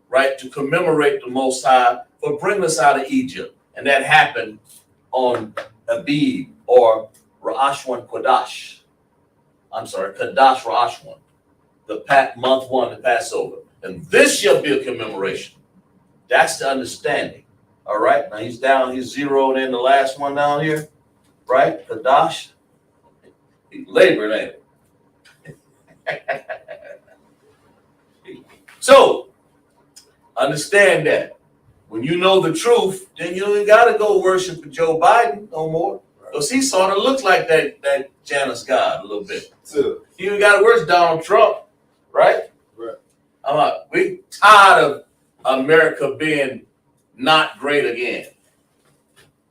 right? To commemorate the Most High for bringing us out of Egypt. And that happened on Abib or Lashawan Qadash. I'm sorry, Qadash Lashawan, month 1, the Passover. And this shall be a commemoration. That's the understanding. All right. Now he's zeroed in the last one down here. Right? Qadash. He's laboring, ain't it? So, understand that. When you know the truth, then you ain't got to go worship Joe Biden no more. Because he sort of looks like that Janus God a little bit. You ain't got to worship Donald Trump, right? Right. We tired of America being not great again.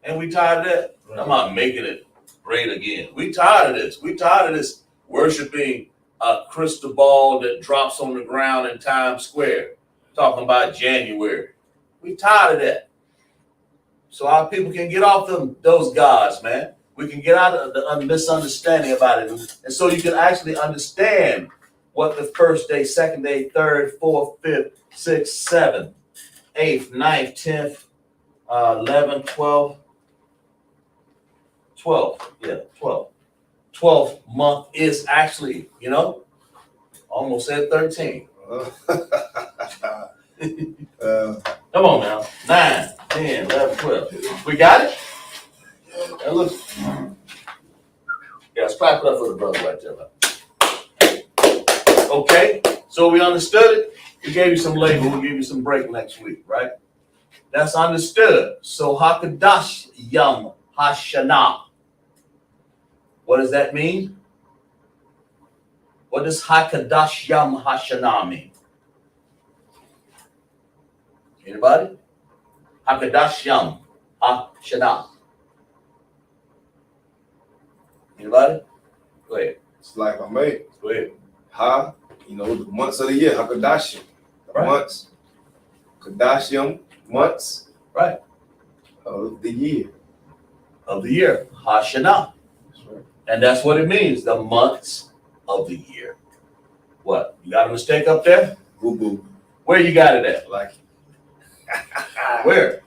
And we tired of that. Right. I'm not making it great again. We tired of this. We tired of this worshiping a crystal ball that drops on the ground in Times Square. Talking about January. We tired of that. So our people can get off those gods, man. We can get out of the misunderstanding about it. And so you can actually understand what the first day, second day, third, fourth, fifth, sixth, seventh, eighth, ninth, 10th, 11th, 12th, 12th month is actually, almost said 13. Come on now. 9, 10, 11, 12. We got it? That looks. Yeah, let's clap it up for the brother right there. Okay, so we understood it. We gave you some label. We'll give you some break next week, right? That's understood. So Hakadash Yom Hashanah. What does that mean? What does Hakadash Yom Hashanah mean? Anybody? Hakadash Yom Hashanah. Anybody? Go ahead. It's like I made. Go ahead. The months of the year, Hakadashim. Right. Months. Kadashim, months. Right. Of the year. Of the year. Hashanah. That's right. And that's what it means. The months of the year. What? You got a mistake up there? Boo boo. Where you got it at? Like Where?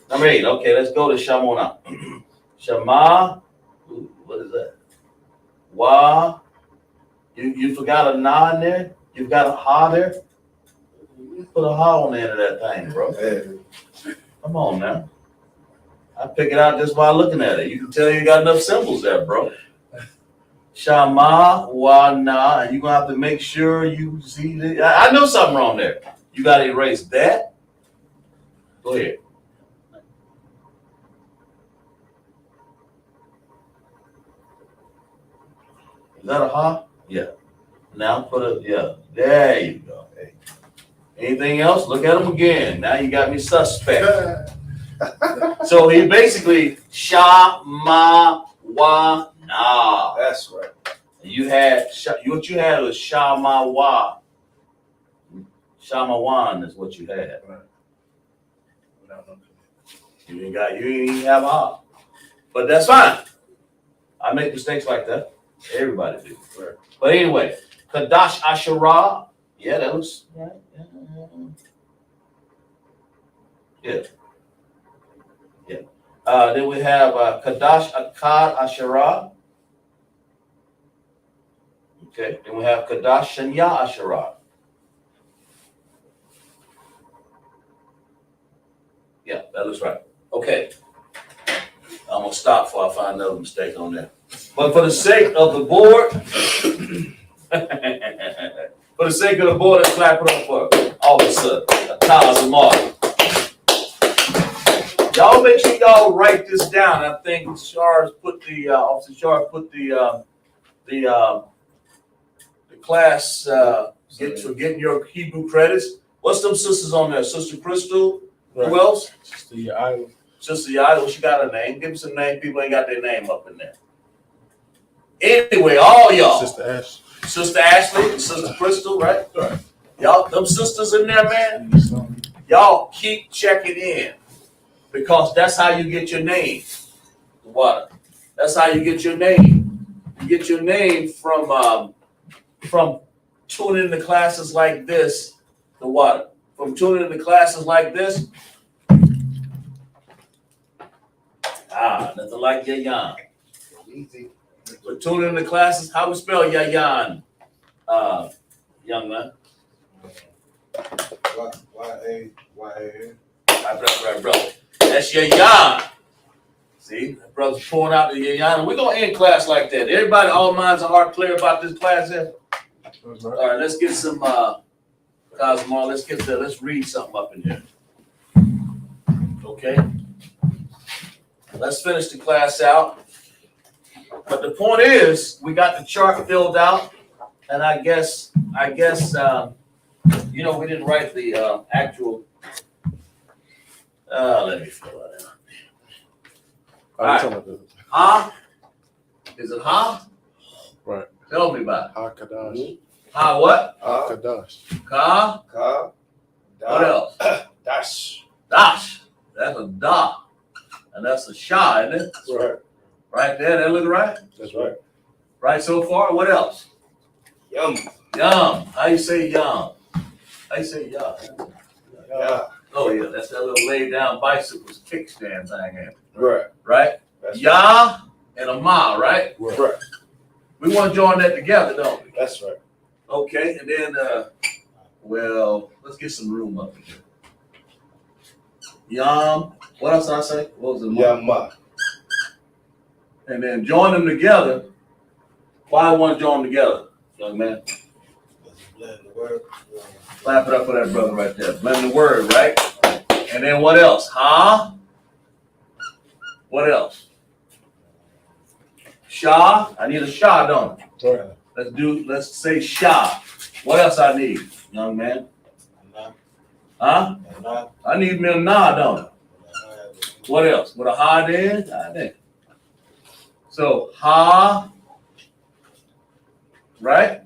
Number 8. Okay, let's go to Shamona. Shema. Ooh, what is that? Wa. You forgot a na in there? You've got a ha there? Put a ha on the end of that thing, bro. Hey. Come on now. I pick it out just by looking at it. You can tell you got enough symbols there, bro. Shama wa na, and you're gonna have to make sure you see the. I know something wrong there. You gotta erase that. Go ahead. Is that a ha? Yeah. Now put a There you go. Hey. Anything else? Look at them again. Now you got me suspect. So he basically Shama wa na. That's right. You had what you had was Shama wa. Shamawan is what you had. Right. You ain't even have a. But that's fine. I make mistakes like that. Everybody do. Right. But anyway, Kadash Asherah. Yeah, that looks right. Yeah. Then we have Kadash Akkad Asherah. Okay. Then we have Kadash Shanya Asherah. Yeah, that looks right. Okay. I'm going to stop before I find another mistake on there. But for the sake of the board, let's clap it up for Officer Tazamar. Y'all make sure y'all write this down. I think Officer Shars put the class for getting your Hebrew credits. What's them sisters on there? Sister Crystal? Right. Who else? Sister Yaila. Sister Yaila, she got her name. Give me some name. People ain't got their name up in there. Anyway, all y'all. Sister Ashley, and Sister Crystal, right? Right. Y'all, them sisters in there, man. Y'all keep checking in. Because that's how you get your name. What? That's how you get your name. You get your name from tuning into classes like this. The what? From tuning into classes like this. Nothing like Yayan. Easy. For tuning into classes, how we spell Yayan, young man? Y-A-Y-A-N. Right, brother. That's Yayan. See, that brother's pouring out the Yayan. We're going to end class like that. Everybody, all minds and heart clear about this class here? All right, let's get some, Cosmo, let's read something up in here. Okay? Let's finish the class out. But the point is, we got the chart filled out, and I guess, we didn't write the actual. Let me fill that out. All right. Ha? Is it ha? Right. Tell me about it. Hakadash. Ha what? Hakadash. Ka? Ka. What else? Dash. Dash. That's a da. And that's a sha, isn't it? That's right. Right there, that look right? That's right. Right so far? What else? Yum. Yum. How you say yum? How you say yum? Yeah. Oh yeah, that's that little laid down bicycles kickstand thing. Right. Right? That's Ya and a ma, right? right. We want to join that together, don't we? That's right. Okay, and then well, let's get some room up here. Yum. What else did I say? What was the ma? Yama. And then join them together. Why I want to join them together, young man? Blend the word. Clap it up for that brother right there. Blend the word, right? And then what else? Huh? What else? Sha. I need a sha, don't I? Right. Let's say sha. What else I need, young man? Nah. Huh? Nah. I need me a nah, don't I? What else? With a ha there? God damn. So ha, right?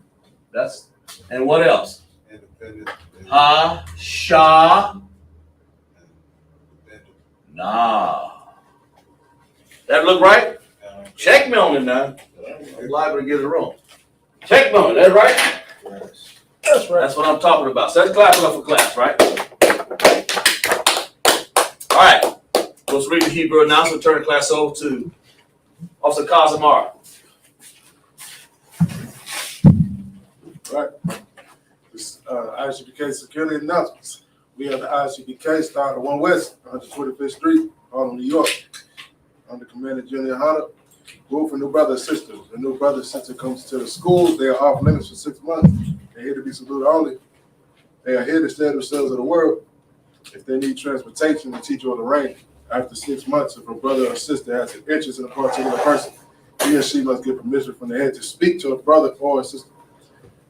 That's, and what else? Independent. Ha, sha, nah. That look right? Check me on it now. I'm liable to get it wrong. Check me on it, that right? That's right. That's what I'm talking about. So let's clap it up for class, right? All right. Let's read the Hebrew announcement. Turn the class over to Officer Kazamar. Right. This ISUPK security announcements. We have the ISUPK starting at 1 West, 125th Street, Harlem, New York. Under Commander Junior Hunter. Rule for new brother and sister. The new brother and sister comes to the schools. They are off limits for 6 months. They're here to be saluted only. They are here to stand themselves of the world. If they need transportation, the teacher will arrange. After 6 months, if a brother or sister has an interest in a particular person, he or she must get permission from the head to speak to a brother or a sister.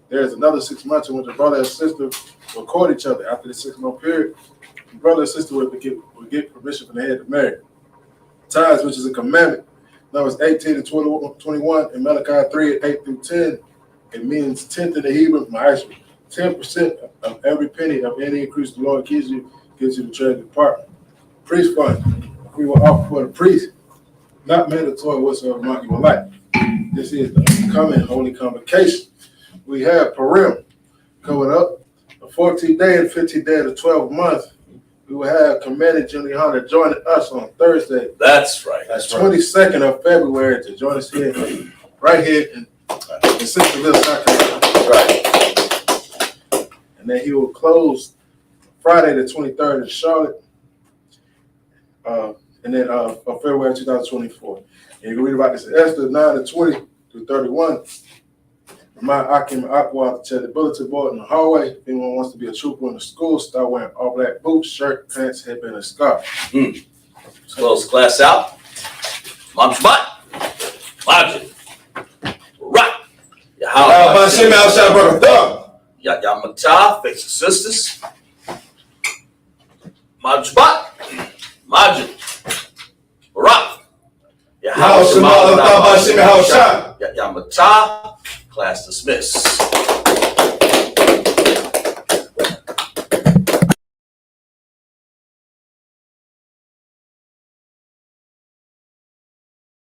There is another 6 months in which a brother and sister will court each other. After the 6-month period, the brother and sister will get permission from the head to marry. Tithes, which is a commandment, Numbers 18 to 21, in Malachi 3, 8 through 10, it means tenth in the Hebrew, 10% of every penny of any increase the Lord gives you the treasury department. Priest fund, we will offer for the priest, not mandatory whatsoever amount you would like. This is the coming holy convocation. We have Purim coming up, the 14th day and 15th day of the 12th month. We will have Commander Junior Hunter joining us on Thursday. That's right. That's 22nd of February to join us here, right here in Centerville, South Carolina. Right. And then he will close Friday the 23rd in Charlotte, and then of February 2024. And you can read about this in Esther 9 to 20 through 31. Remind Akim and Aqua to check the bulletin board in the hallway. If anyone wants to be a trooper in the school, start wearing all black boots, shirt, pants, headband, and scarf. Let's close the class out. Mom Shabbat. Logic. Right. Yamata, face the sisters. Mom Shabbat. Majid. Barak. Yamata. Class dismissed.